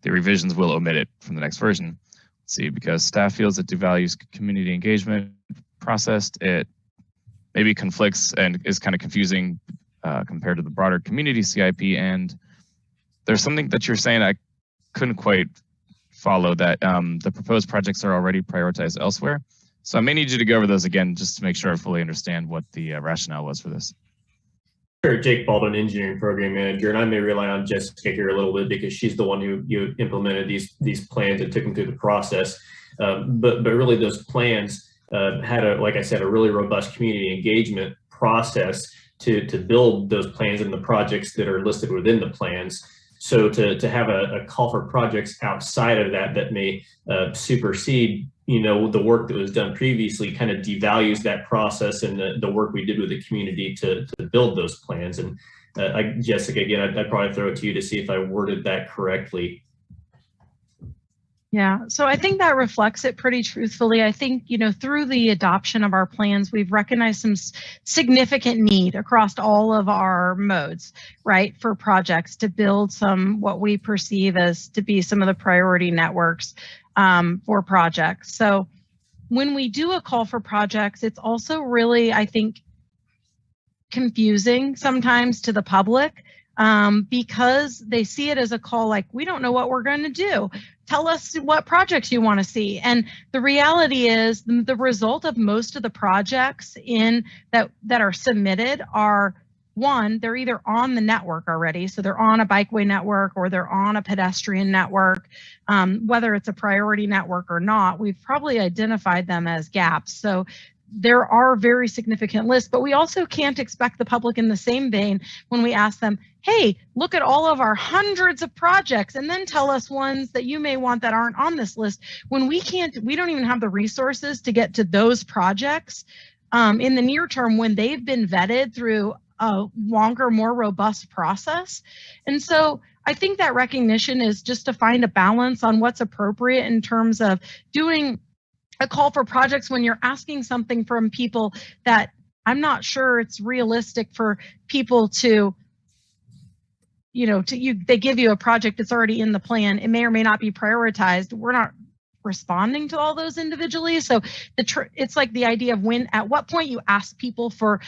the revisions will omit it from the next version. Let's see, because staff feels it devalues community engagement processed. It maybe conflicts and is kind of confusing compared to the broader community CIP. And there's something that you're saying I couldn't quite follow, that the proposed projects are already prioritized elsewhere. So I may need you to go over those again just to make sure I fully understand what the rationale was for this. Sure, Jake Baldwin, Engineering Program Manager, and I may rely on Jessica here a little bit because she's the one who implemented these plans and took them through the process. But really, those plans had like I said, a really robust community engagement process to build those plans and the projects that are listed within the plans. So to have a call for projects outside of that may supersede the work that was done previously, kind of devalues that process and the work we did with the community to build those plans. And Jessica, again, I'd probably throw it to you to see if I worded that correctly. Yeah, so I think that reflects it pretty truthfully. I think, through the adoption of our plans, we've recognized some significant need across all of our modes, right, for projects to build what we perceive as to be some of the priority networks for projects. So when we do a call for projects, it's also really, I think, confusing sometimes to the public because they see it as a call like, we don't know what we're going to do. Tell us what projects you want to see. And the reality is the result of most of the projects that are submitted are one, they're either on the network already, so they're on a bikeway network or they're on a pedestrian network. Whether it's a priority network or not, we've probably identified them as gaps. So there are very significant lists, but we also can't expect the public in the same vein when we ask them, hey, look at all of our hundreds of projects and then tell us ones that you may want that aren't on this list, when we don't even have the resources to get to those projects in the near term when they've been vetted through a longer, more robust process. And so I think that recognition is just to find a balance on what's appropriate in terms of doing a call for projects when you're asking something from people that I'm not sure it's realistic for people to, they give you a project that's already in the plan. It may or may not be prioritized. We're not responding to all those individually. So it's like the idea of at what point you ask people for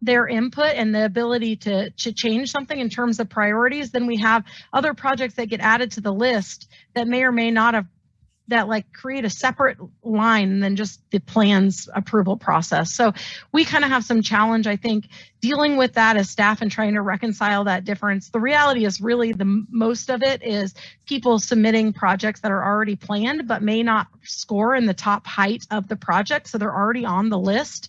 their input and the ability to change something in terms of priorities. Then we have other projects that get added to the list that may or may not have, that like create a separate line than just the plan's approval process. So we kind of have some challenge, I think, dealing with that as staff and trying to reconcile that difference. The reality is really most of it is people submitting projects that are already planned but may not score in the top height of the project, so they're already on the list.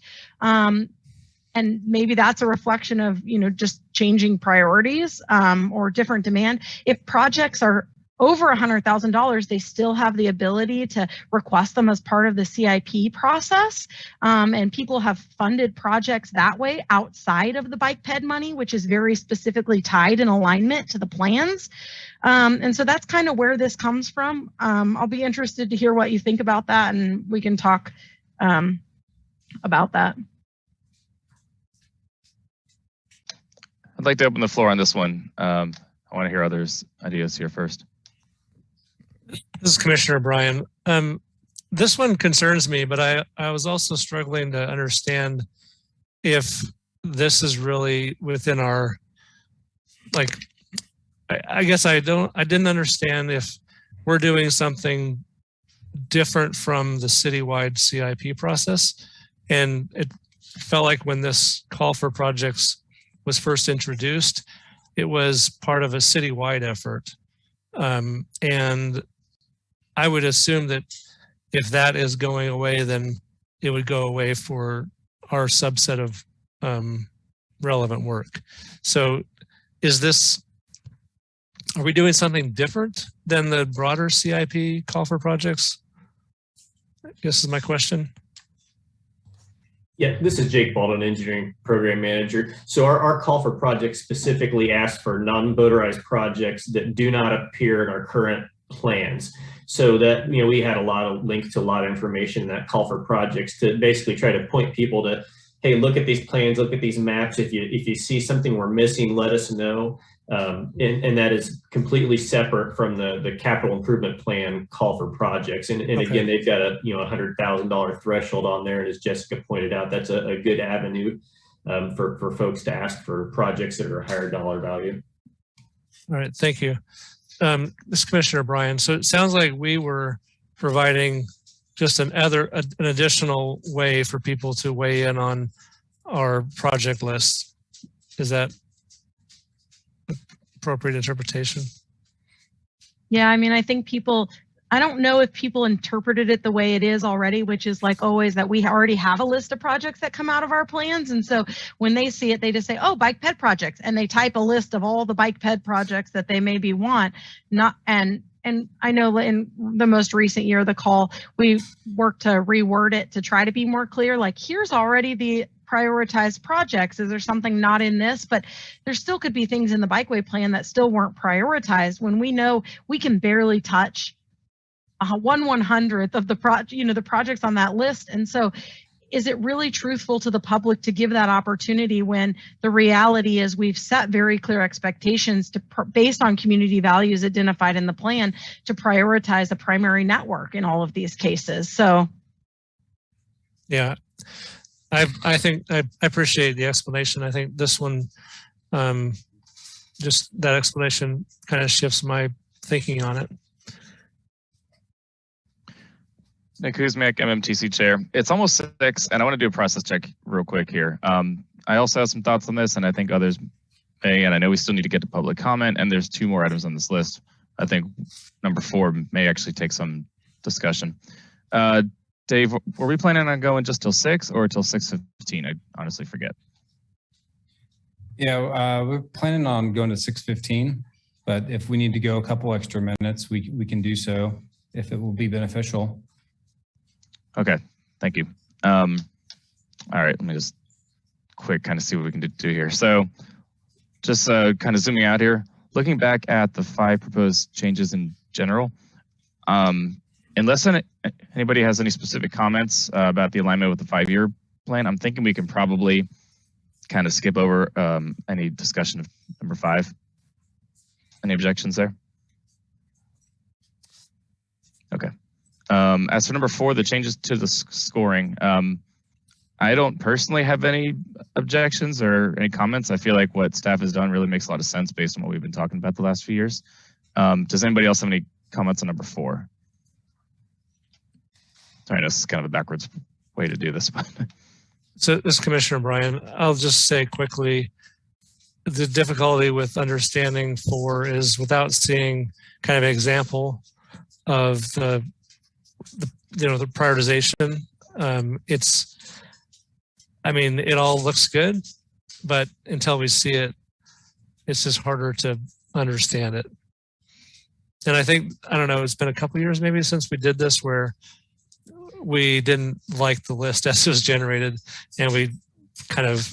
And maybe that's a reflection of, just changing priorities or different demand. If projects are over $100,000, they still have the ability to request them as part of the CIP process. And people have funded projects that way outside of the bike ped money, which is very specifically tied in alignment to the plans. And so that's kind of where this comes from. I'll be interested to hear what you think about that, and we can talk about that. I'd like to open the floor on this one. I want to hear others' ideas here first. This is Commissioner Bryan. This one concerns me, but I was also struggling to understand if this is really within our, I guess I didn't understand if we're doing something different from the citywide CIP process. And it felt like when this call for projects was first introduced, it was part of a citywide effort. And I would assume that if that is going away, then it would go away for our subset of relevant work. So are we doing something different than the broader CIP call for projects? I guess is my question. Yeah, this is Jake Baldwin, Engineering Program Manager. So our call for projects specifically asks for non-motorized projects that do not appear in our current plans. So that, we had a lot of links to a lot of information in that call for projects to basically try to point people to, hey, look at these plans, look at these maps. If you see something we're missing, let us know. And that is completely separate from the capital improvement plan call for projects. And okay. Again, they've got a $100,000 threshold on there. And as Jessica pointed out, that's a good avenue for folks to ask for projects that are a higher dollar value. All right, thank you. This is Commissioner Bryan. So it sounds like we were providing just an additional way for people to weigh in on our project list. Is that appropriate interpretation? Yeah, I mean, I think I don't know if people interpreted it the way it is already, which is like always that we already have a list of projects that come out of our plans. And so when they see it, they just say, oh, bike ped projects. And they type a list of all the bike ped projects that they maybe want. And I know in the most recent year, the call, we worked to reword it to try to be more clear. Like, here's already the prioritized projects. Is there something not in this? But there still could be things in the bikeway plan that still weren't prioritized when we know we can barely touch 1/100th of the the projects on that list. And so is it really truthful to the public to give that opportunity when the reality is we've set very clear expectations based on community values identified in the plan to prioritize a primary network in all of these cases? So yeah, I think I appreciate the explanation. I think this one, just that explanation kind of shifts my thinking on it. Nick Kuzmiak, MMTC Chair. It's almost 6, and I want to do a process check real quick here. I also have some thoughts on this, and I think others may, and I know we still need to get to public comment, and there's 2 more items on this list. I think number 4 may actually take some discussion. Dave, were we planning on going just till 6 or till 6:15? I honestly forget. Yeah, we're planning on going to 6:15, but if we need to go a couple extra minutes, we can do so if it will be beneficial. Okay, thank you. All right, let me just quick kind of see what we can do here. So just kind of zooming out here, looking back at the 5 proposed changes in general, unless anybody has any specific comments about the alignment with the 5-year plan, I'm thinking we can probably kind of skip over any discussion of number 5. Any objections there? Okay. As for number 4, the changes to the scoring, I don't personally have any objections or any comments. I feel like what staff has done really makes a lot of sense based on what we've been talking about the last few years. Does anybody else have any comments on number 4? Sorry, this is kind of a backwards way to do this, but. So this is Commissioner Bryan. I'll just say quickly, the difficulty with understanding 4 is without seeing kind of an example of the prioritization. I mean, it all looks good, but until we see it, it's just harder to understand it. And I think, I don't know, it's been a couple of years maybe since we did this where we didn't like the list as it was generated, and we kind of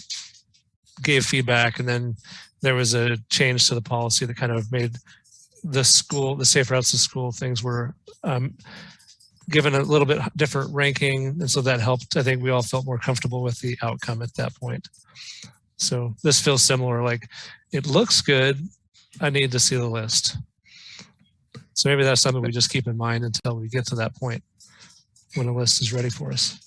gave feedback, and then there was a change to the policy that kind of made the safe routes to school things were given a little bit different ranking, and so that helped. I think we all felt more comfortable with the outcome at that point. So this feels similar, like it looks good, I need to see the list. So maybe that's something we just keep in mind until we get to that point when the list is ready for us.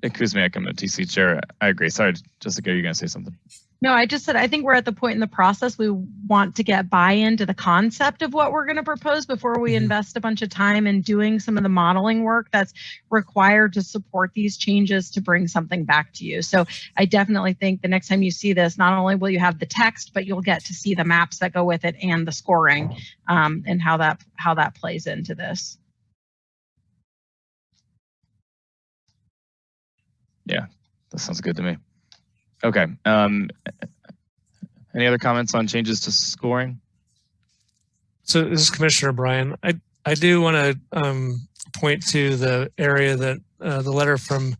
Nick Kuzmiak, I'm the TC chair. I agree. Sorry, Jessica, you're going to say something. No, I just said, I think we're at the point in the process we want to get buy-in to the concept of what we're going to propose before we invest a bunch of time in doing some of the modeling work that's required to support these changes to bring something back to you. So I definitely think the next time you see this, not only will you have the text, but you'll get to see the maps that go with it and the scoring and how that plays into this. Yeah, that sounds good to me. Okay. Any other comments on changes to scoring? So this is Commissioner Bryan. I do want to point to the area that the letter from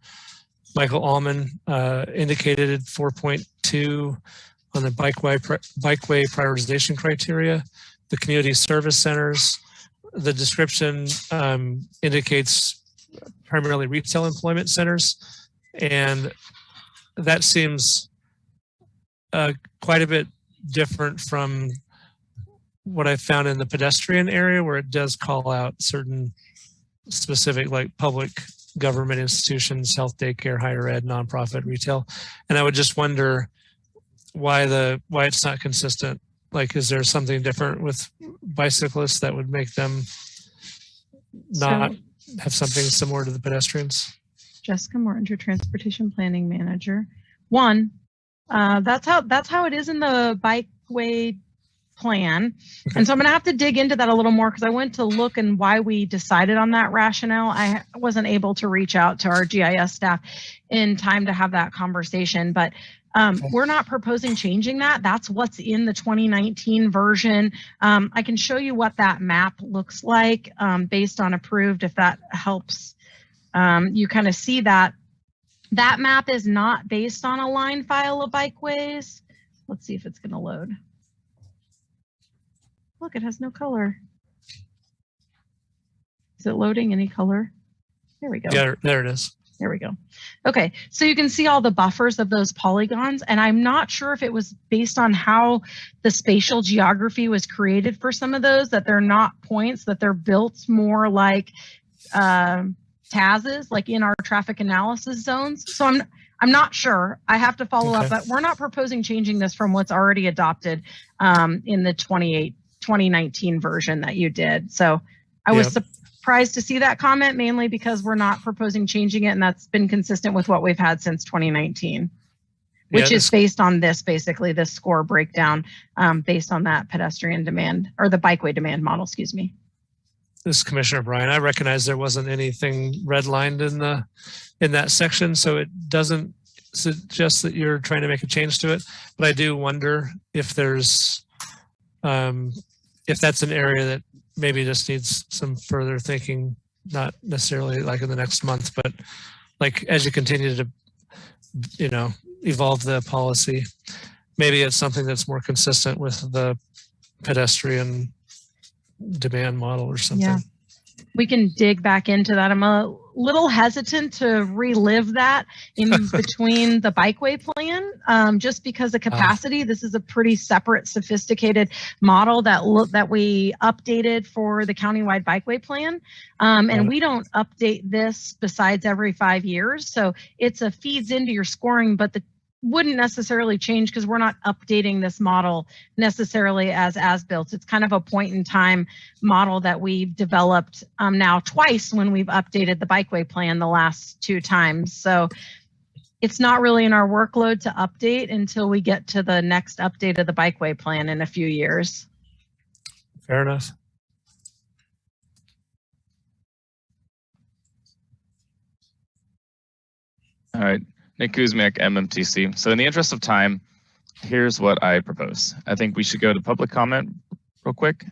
Michael Allman indicated 4.2 on the bikeway prioritization criteria, the community service centers. The description indicates primarily retail employment centers. And that seems quite a bit different from what I found in the pedestrian area, where it does call out certain specific, like public government institutions, health, daycare, higher ed, nonprofit, retail. And I would just wonder why it's not consistent. Like, is there something different with bicyclists that would make them not have something similar to the pedestrians? Jessica Morton, your transportation planning manager. One, that's how it is in the bikeway plan. Okay. And so I'm going to have to dig into that a little more because I went to look and why we decided on that rationale. I wasn't able to reach out to our GIS staff in time to have that conversation, but we're not proposing changing that. That's what's in the 2019 version. I can show you what that map looks like based on approved, if that helps. You kind of see that map is not based on a line file of bikeways. Let's see if it's going to load. Look, it has no color. Is it loading any color? There we go. Yeah, there it is. There we go. Okay, so you can see all the buffers of those polygons, and I'm not sure if it was based on how the spatial geography was created for some of those, that they're not points, that they're built more like TAZs, like in our traffic analysis zones. So I'm not sure. I have to follow up, but we're not proposing changing this from what's already adopted in the 2019 version that you did. So I was surprised to see that comment, mainly because we're not proposing changing it, and that's been consistent with what we've had since 2019. which Yeah, is based on this, basically this score breakdown, based on that pedestrian demand or the bikeway demand model, excuse me. This is Commissioner Bryan. I recognize there wasn't anything redlined in that section, so it doesn't suggest that you're trying to make a change to it. But I do wonder if there's if that's an area that maybe just needs some further thinking, not necessarily like in the next month, but like as you continue to, you know, evolve the policy, maybe it's something that's more consistent with the pedestrian demand model or something. Yeah. We can dig back into that. I'm a little hesitant to relive that in between the bikeway plan, just because of capacity. This is a pretty separate, sophisticated model that we updated for the countywide bikeway plan. And we don't update this besides every 5 years. So it's a feeds into your scoring, but the wouldn't necessarily change because we're not updating this model necessarily as built. It's kind of a point in time model that we've developed now twice when we've updated the bikeway plan the last 2 times. So it's not really in our workload to update until we get to the next update of the bikeway plan in a few years. Fair enough. All right. Nick Kuzmiak, MMTC. So in the interest of time, here's what I propose. I think we should go to public comment real quick.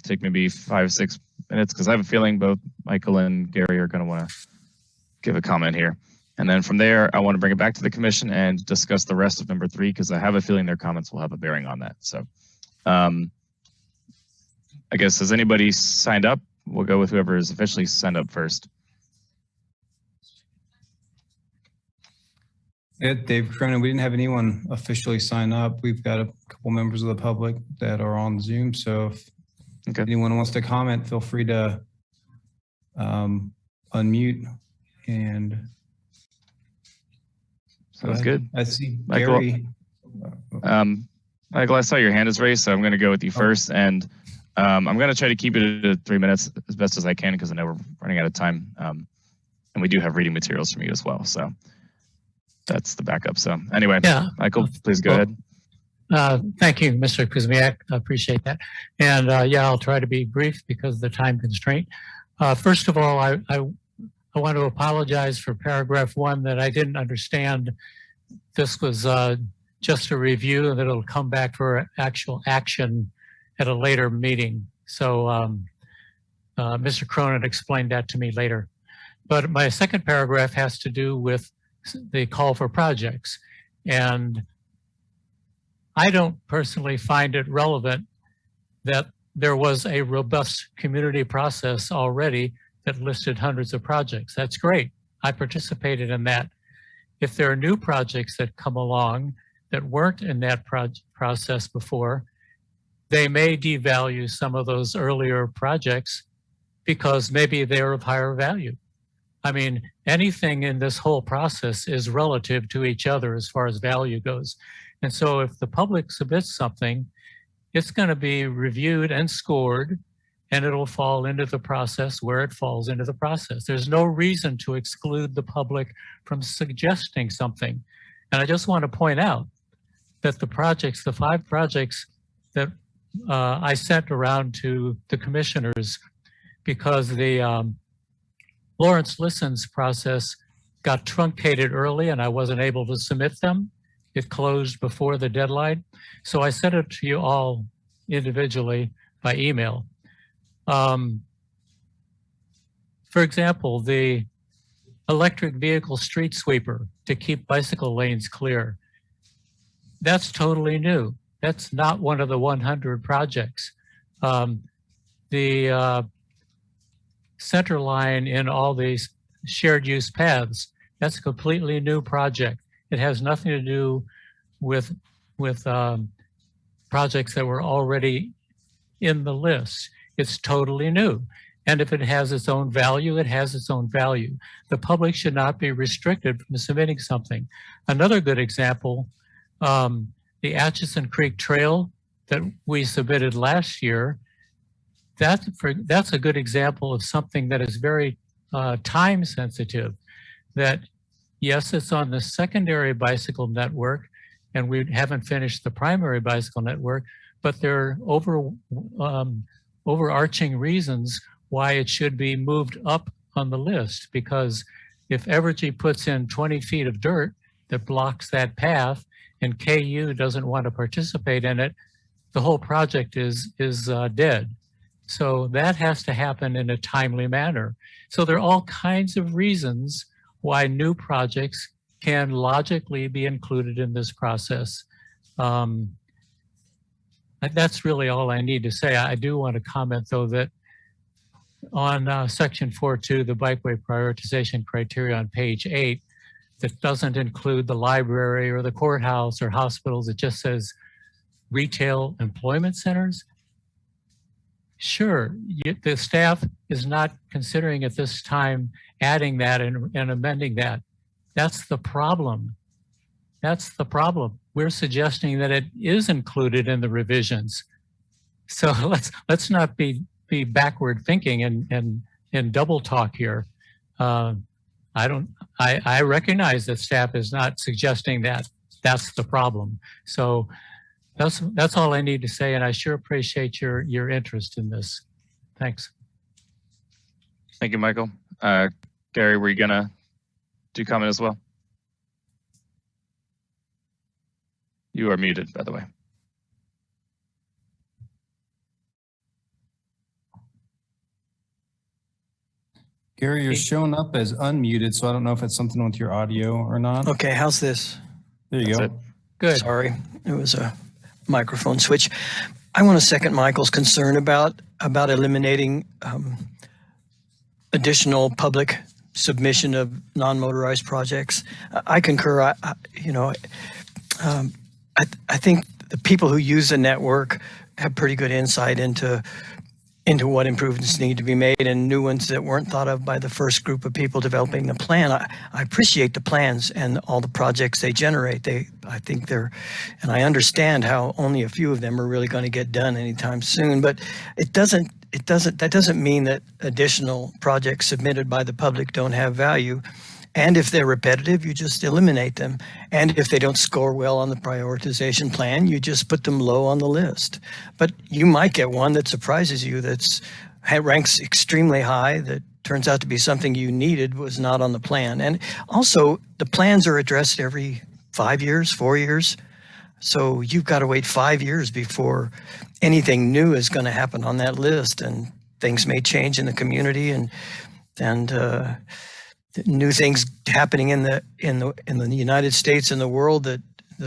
Take maybe 5 or 6 minutes because I have a feeling both Michael and Gary are going to want to give a comment here. And then from there, I want to bring it back to the commission and discuss the rest of number 3 because I have a feeling their comments will have a bearing on that. So I guess, has anybody signed up? We'll go with whoever is officially signed up first. Yeah, Dave Cronin, we didn't have anyone officially sign up. We've got a couple members of the public that are on Zoom. So if anyone wants to comment, feel free to unmute and sounds good. I see Michael, Gary. Michael, I saw your hand is raised, so I'm going to go with you first. And I'm going to try to keep it at 3 minutes as best as I can because I know we're running out of time. And we do have reading materials from you as well. So that's the backup. So anyway, yeah, Michael, please go ahead. Thank you, Mr. Kuzmiak. I appreciate that. And yeah, I'll try to be brief because of the time constraint. First of all, I want to apologize for paragraph 1 that I didn't understand. This was just a review and that it'll come back for actual action at a later meeting. So Mr. Cronin explained that to me later. But my second paragraph has to do with the call for projects. And I don't personally find it relevant that there was a robust community process already that listed hundreds of projects. That's great. I participated in that. If there are new projects that come along that weren't in that process before, they may devalue some of those earlier projects because maybe they're of higher value. I mean, anything in this whole process is relative to each other as far as value goes. And so if the public submits something, it's going to be reviewed and scored, and it'll fall into the process where it falls into the process. There's no reason to exclude the public from suggesting something. And I just want to point out that the projects, the 5 projects that I sent around to the commissioners because the Lawrence Listens process got truncated early and I wasn't able to submit them. It closed before the deadline. So I sent it to you all individually by email. For example, the electric vehicle street sweeper to keep bicycle lanes clear. That's totally new. That's not one of the 100 projects. The center line in all these shared use paths, that's a completely new project. It has nothing to do with projects that were already in the list. It's totally new. And if it has its own value, it has its own value. The public should not be restricted from submitting something. Another good example, the Atchison Creek Trail that we submitted last year, that's a good example of something that is very time sensitive. That yes, it's on the secondary bicycle network, and we haven't finished the primary bicycle network, but there are overarching reasons why it should be moved up on the list, because if Evergy puts in 20 feet of dirt that blocks that path and KU doesn't want to participate in it, the whole project is dead. So that has to happen in a timely manner. So there are all kinds of reasons why new projects can logically be included in this process. That's really all I need to say. I do want to comment, though, that on section 4.2, the bikeway prioritization criteria on page 8, that doesn't include the library or the courthouse or hospitals. It just says retail employment centers. Sure, the staff is not considering at this time adding that and amending that. That's the problem. That's the problem. We're suggesting that it is included in the revisions. So let's not be backward thinking and double talk here. I recognize that staff is not suggesting that. That's the problem. So that's all I need to say, and I sure appreciate your interest in this. Thanks. Thank you, Michael. Gary, were you gonna do comment as well? You are muted, by the way. Gary, you're showing up as unmuted, so I don't know if it's something with your audio or not. Okay, how's this? There you That's go. it. Good. Sorry, it was a microphone switch. I want to second Michael's concern about eliminating additional public submission of non-motorized projects. I concur. I think the people who use the network have pretty good insight into what improvements need to be made and new ones that weren't thought of by the first group of people developing the plan. I appreciate the plans and all the projects they generate. I think and I understand how only a few of them are really going to get done anytime soon, but that doesn't mean that additional projects submitted by the public don't have value. And if they're repetitive, you just eliminate them. And if they don't score well on the prioritization plan, you just put them low on the list. But you might get one that surprises you, ranks extremely high, that turns out to be something you needed, was not on the plan. And also, the plans are addressed every 5 years, 4 years. So you've got to wait 5 years before anything new is going to happen on that list. And things may change in the community and new things happening in the United States and the world that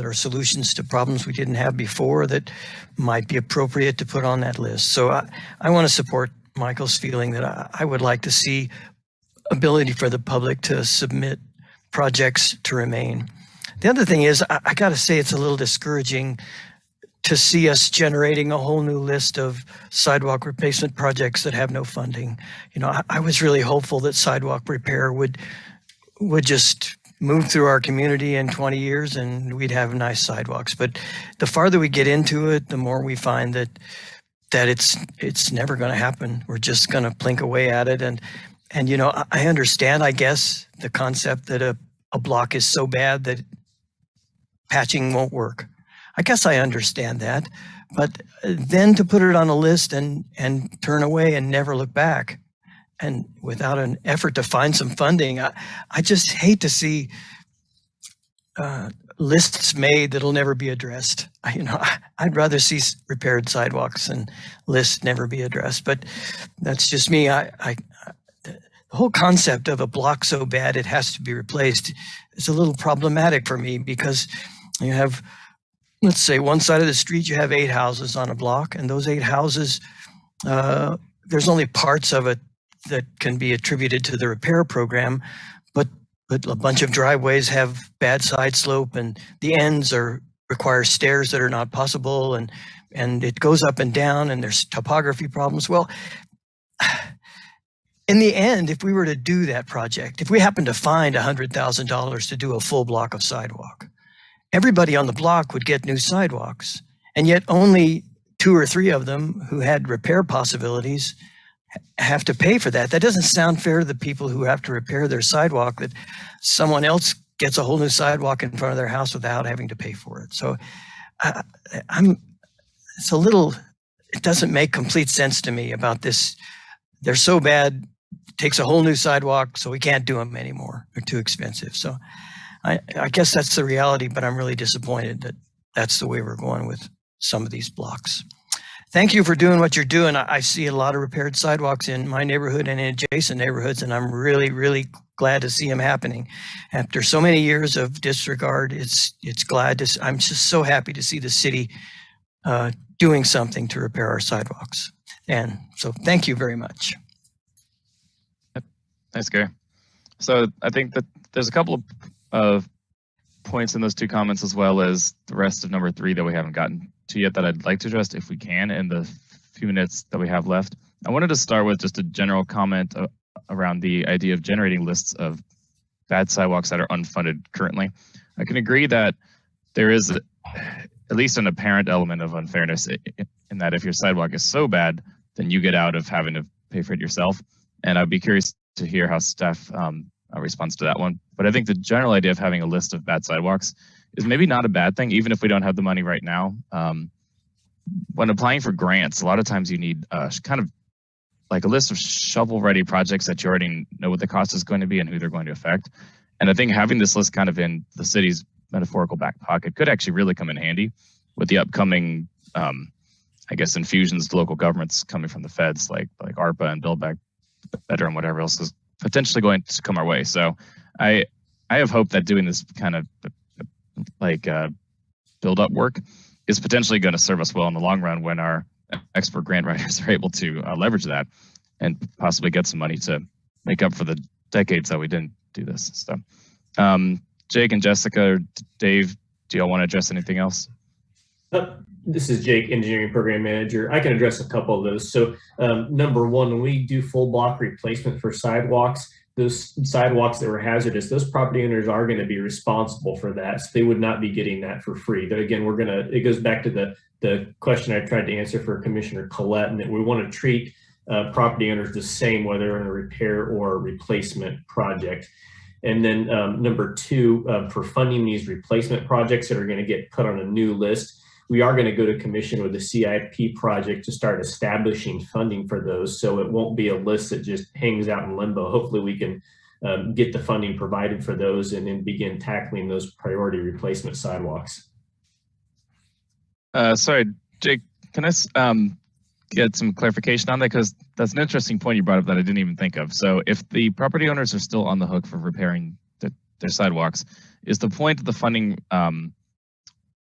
are solutions to problems we didn't have before that might be appropriate to put on that list. So I want to support Michael's feeling that I would like to see ability for the public to submit projects to remain. The other thing is, I got to say, it's a little discouraging to see us generating a whole new list of sidewalk replacement projects that have no funding. You know, I was really hopeful that sidewalk repair would just move through our community in 20 years and we'd have nice sidewalks. But the farther we get into it, the more we find that it's never going to happen. We're just going to plink away at it. And you know, I understand, I guess, the concept that a block is so bad that patching won't work. I guess I understand that, but then to put it on a list and turn away and never look back, and without an effort to find some funding, I just hate to see lists made that'll never be addressed. I'd rather see repaired sidewalks and lists never be addressed, but that's just me. The whole concept of a block so bad it has to be replaced is a little problematic for me, because you have, let's say, one side of the street, you have 8 houses on a block, and those 8 houses, there's only parts of it that can be attributed to the repair program, but a bunch of driveways have bad side slope, and the ends require stairs that are not possible, and it goes up and down, and there's topography problems. Well, in the end, if we were to do that project, if we happened to find $100,000 to do a full block of sidewalk, everybody on the block would get new sidewalks, and yet only 2 or 3 of them who had repair possibilities have to pay for that. That doesn't sound fair to the people who have to repair their sidewalk, that someone else gets a whole new sidewalk in front of their house without having to pay for it. So it's a little, it doesn't make complete sense to me about this. They're so bad, it takes a whole new sidewalk, so we can't do them anymore. They're too expensive. So I guess that's the reality, but I'm really disappointed that that's the way we're going with some of these blocks. Thank you for doing what you're doing. I see a lot of repaired sidewalks in my neighborhood and in adjacent neighborhoods, and I'm really, really glad to see them happening. After so many years of disregard, it's glad to. I'm just so happy to see the city doing something to repair our sidewalks. And so, thank you very much. Thanks, Gary. So I think that there's a couple of points in those two comments, as well as the rest of number 3 that we haven't gotten to yet that I'd like to address if we can in the few minutes that we have left. I wanted to start with just a general comment around the idea of generating lists of bad sidewalks that are unfunded currently. I can agree that there is at least an apparent element of unfairness in that if your sidewalk is so bad, then you get out of having to pay for it yourself. And I'd be curious to hear how staff responds to that one. But I think the general idea of having a list of bad sidewalks is maybe not a bad thing, even if we don't have the money right now. When applying for grants, a lot of times you need kind of like a list of shovel-ready projects that you already know what the cost is going to be and who they're going to affect. And I think having this list kind of in the city's metaphorical back pocket could actually really come in handy with the upcoming, I guess, infusions to local governments coming from the feds, like ARPA and Build Back Better and whatever else is potentially going to come our way. So I have hope that doing this kind of build up work is potentially going to serve us well in the long run when our expert grant writers are able to leverage that and possibly get some money to make up for the decades that we didn't do this. So Jake and Jessica or Dave, do y'all want to address anything else? This is Jake, Engineering Program Manager. I can address a couple of those. So number 1, when we do full block replacement for sidewalks, those sidewalks that were hazardous, those property owners are going to be responsible for that. So they would not be getting that for free. Though again, it goes back to the question I tried to answer for Commissioner Collette, and that we want to treat property owners the same, whether in a repair or a replacement project. And then number 2, for funding these replacement projects that are going to get put on a new list, we are going to go to commission with the CIP project to start establishing funding for those. So it won't be a list that just hangs out in limbo. Hopefully we can get the funding provided for those and then begin tackling those priority replacement sidewalks. Sorry, Jake, can I get some clarification on that? Because that's an interesting point you brought up that I didn't even think of. So if the property owners are still on the hook for repairing their sidewalks, is the point of the funding,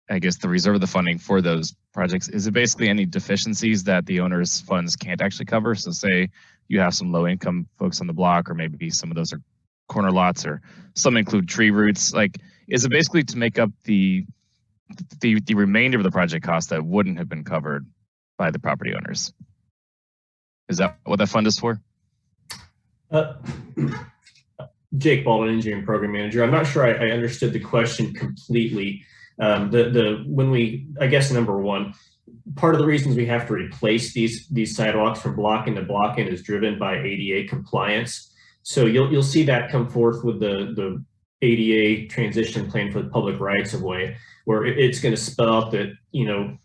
I guess the reserve of the funding for those projects, is it basically any deficiencies that the owner's funds can't actually cover? So say you have some low income folks on the block, or maybe some of those are corner lots, or some include tree roots. Like, is it basically to make up the remainder of the project cost that wouldn't have been covered by the property owners? Is that what that fund is for? Jake Baldwin, Engineering Program Manager. I'm not sure I understood the question completely. I guess number 1, part of the reasons we have to replace these sidewalks from block in to block in is driven by ADA compliance. So you'll see that come forth with the ADA transition plan for the public rights of way, where it's going to spell out that, you know,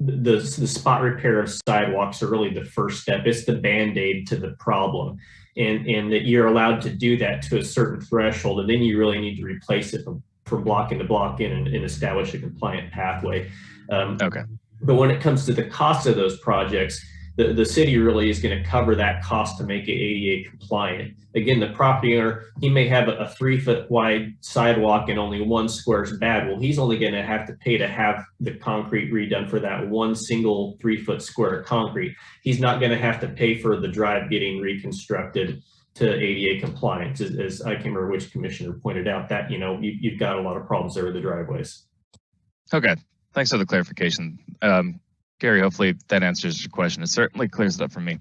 the spot repair of sidewalks are really the first step. It's the Band-Aid to the problem, and that you're allowed to do that to a certain threshold, and then you really need to replace it from block in to block in and establish a compliant pathway. Okay. But when it comes to the cost of those projects, the city really is going to cover that cost to make it ADA compliant. Again, the property owner, he may have a 3-foot wide sidewalk and only 1 square is bad. Well, he's only going to have to pay to have the concrete redone for that 1 single 3-foot square of concrete. He's not going to have to pay for the drive getting reconstructed to ADA compliance, as I can't remember which commissioner pointed out that, you know, you've got a lot of problems there with the driveways. Okay, thanks for the clarification. Gary, hopefully that answers your question. It certainly clears it up for me.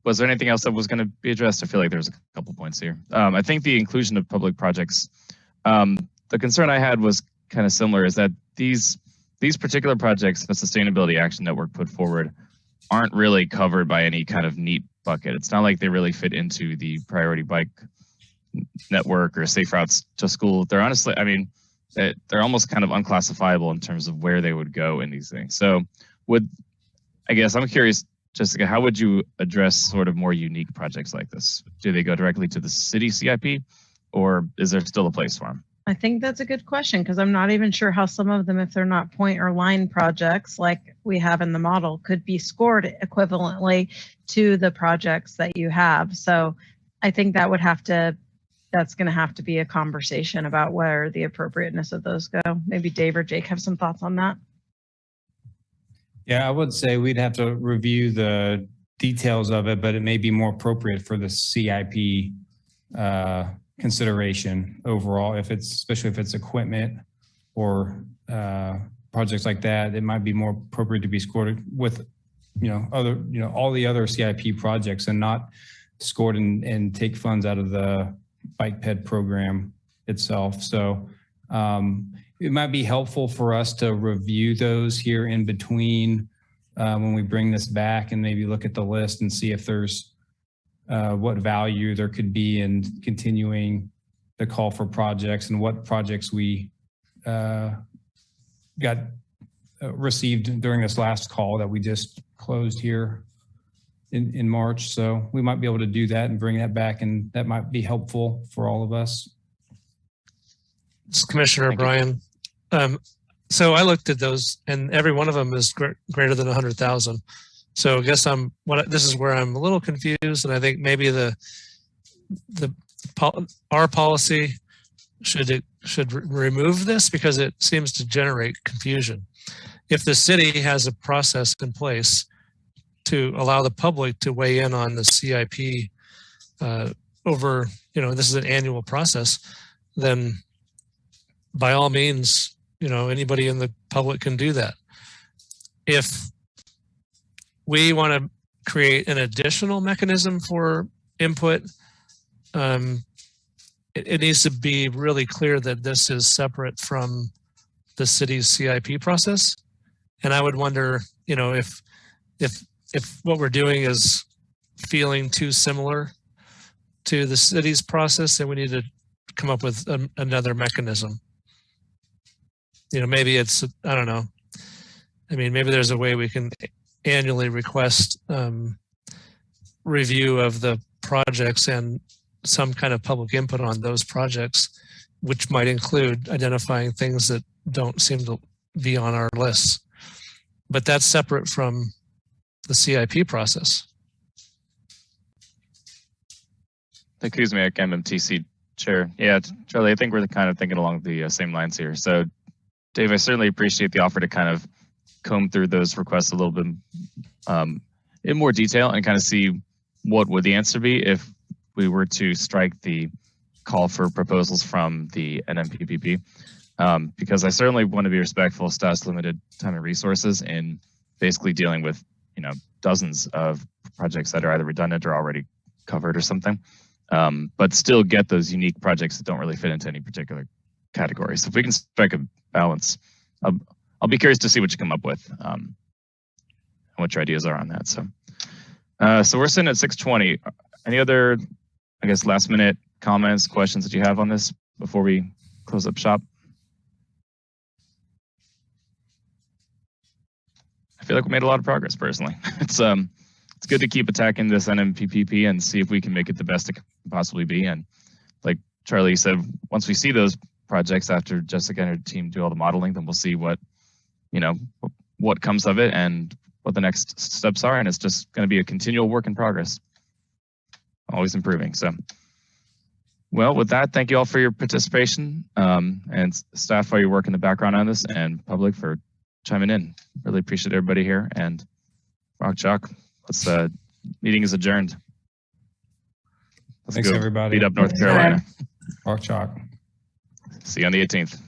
Was there anything else that was going to be addressed? I feel like there's a couple points here. I think the inclusion of public projects, the concern I had was kind of similar, is that these particular projects the Sustainability Action Network put forward aren't really covered by any kind of neat bucket. It's not like they really fit into the priority bike network or safe routes to school, they're honestly, I mean, they're almost kind of unclassifiable in terms of where they would go in these things. So I guess I'm curious, Jessica, how would you address sort of more unique projects like this? Do they go directly to the city CIP, or is there still a place for them? I think that's a good question, because I'm not even sure how some of them, if they're not point or line projects like we have in the model, could be scored equivalently to the projects that you have. So I think that's going to have to be a conversation about where the appropriateness of those go. Maybe Dave or Jake have some thoughts on that. Yeah, I would say we'd have to review the details of it, but it may be more appropriate for the CIP consideration overall. Especially if it's equipment or projects like that, it might be more appropriate to be scored with, all the other CIP projects and not scored and take funds out of the bike ped program itself. So it might be helpful for us to review those here in between when we bring this back, and maybe look at the list and see if there's what value there could be in continuing the call for projects, and what projects we got received during this last call that we just closed here in March. So we might be able to do that and bring that back, and that might be helpful for all of us. This is Commissioner Brian. So I looked at those, and every one of them is greater than 100,000. So I guess this is where I'm a little confused, and I think maybe our policy should remove this, because it seems to generate confusion. If the city has a process in place to allow the public to weigh in on the CIP over, this is an annual process, then by all means, anybody in the public can do that. If we want to create an additional mechanism for input, it needs to be really clear that this is separate from the city's CIP process. And I would wonder, if what we're doing is feeling too similar to the city's process, then we need to come up with another mechanism. Maybe it's, I don't know. I mean, maybe there's a way we can annually request review of the projects and some kind of public input on those projects, which might include identifying things that don't seem to be on our lists. But that's separate from the CIP process. The Kuzmiak MMTC chair. Yeah, Charlie, I think we're kind of thinking along the same lines here. So Dave, I certainly appreciate the offer to kind of comb through those requests a little bit in more detail and kind of see what would the answer be if we were to strike the call for proposals from the NMPPP. Because I certainly want to be respectful of staff's limited time and resources in basically dealing with, dozens of projects that are either redundant or already covered or something, but still get those unique projects that don't really fit into any particular category. So if we can strike a balance, I'll be curious to see what you come up with and what your ideas are on that. So we're sitting at 6:20. Any other, I guess, last minute comments, questions that you have on this before we close up shop? I feel like we made a lot of progress personally. It's good to keep attacking this NMPPP and see if we can make it the best it can possibly be. And like Charlie said, once we see those projects after Jessica and her team do all the modeling, then we'll see what comes of it and what the next steps are. And it's just going to be a continual work in progress, always improving. So, well, with that, thank you all for your participation, and staff while you work in the background on this, and public for chiming in. Really appreciate everybody here, and rock chalk. Meeting is adjourned. Let's Thanks, go everybody. beat up North Carolina. Rock chalk. See you on the 18th.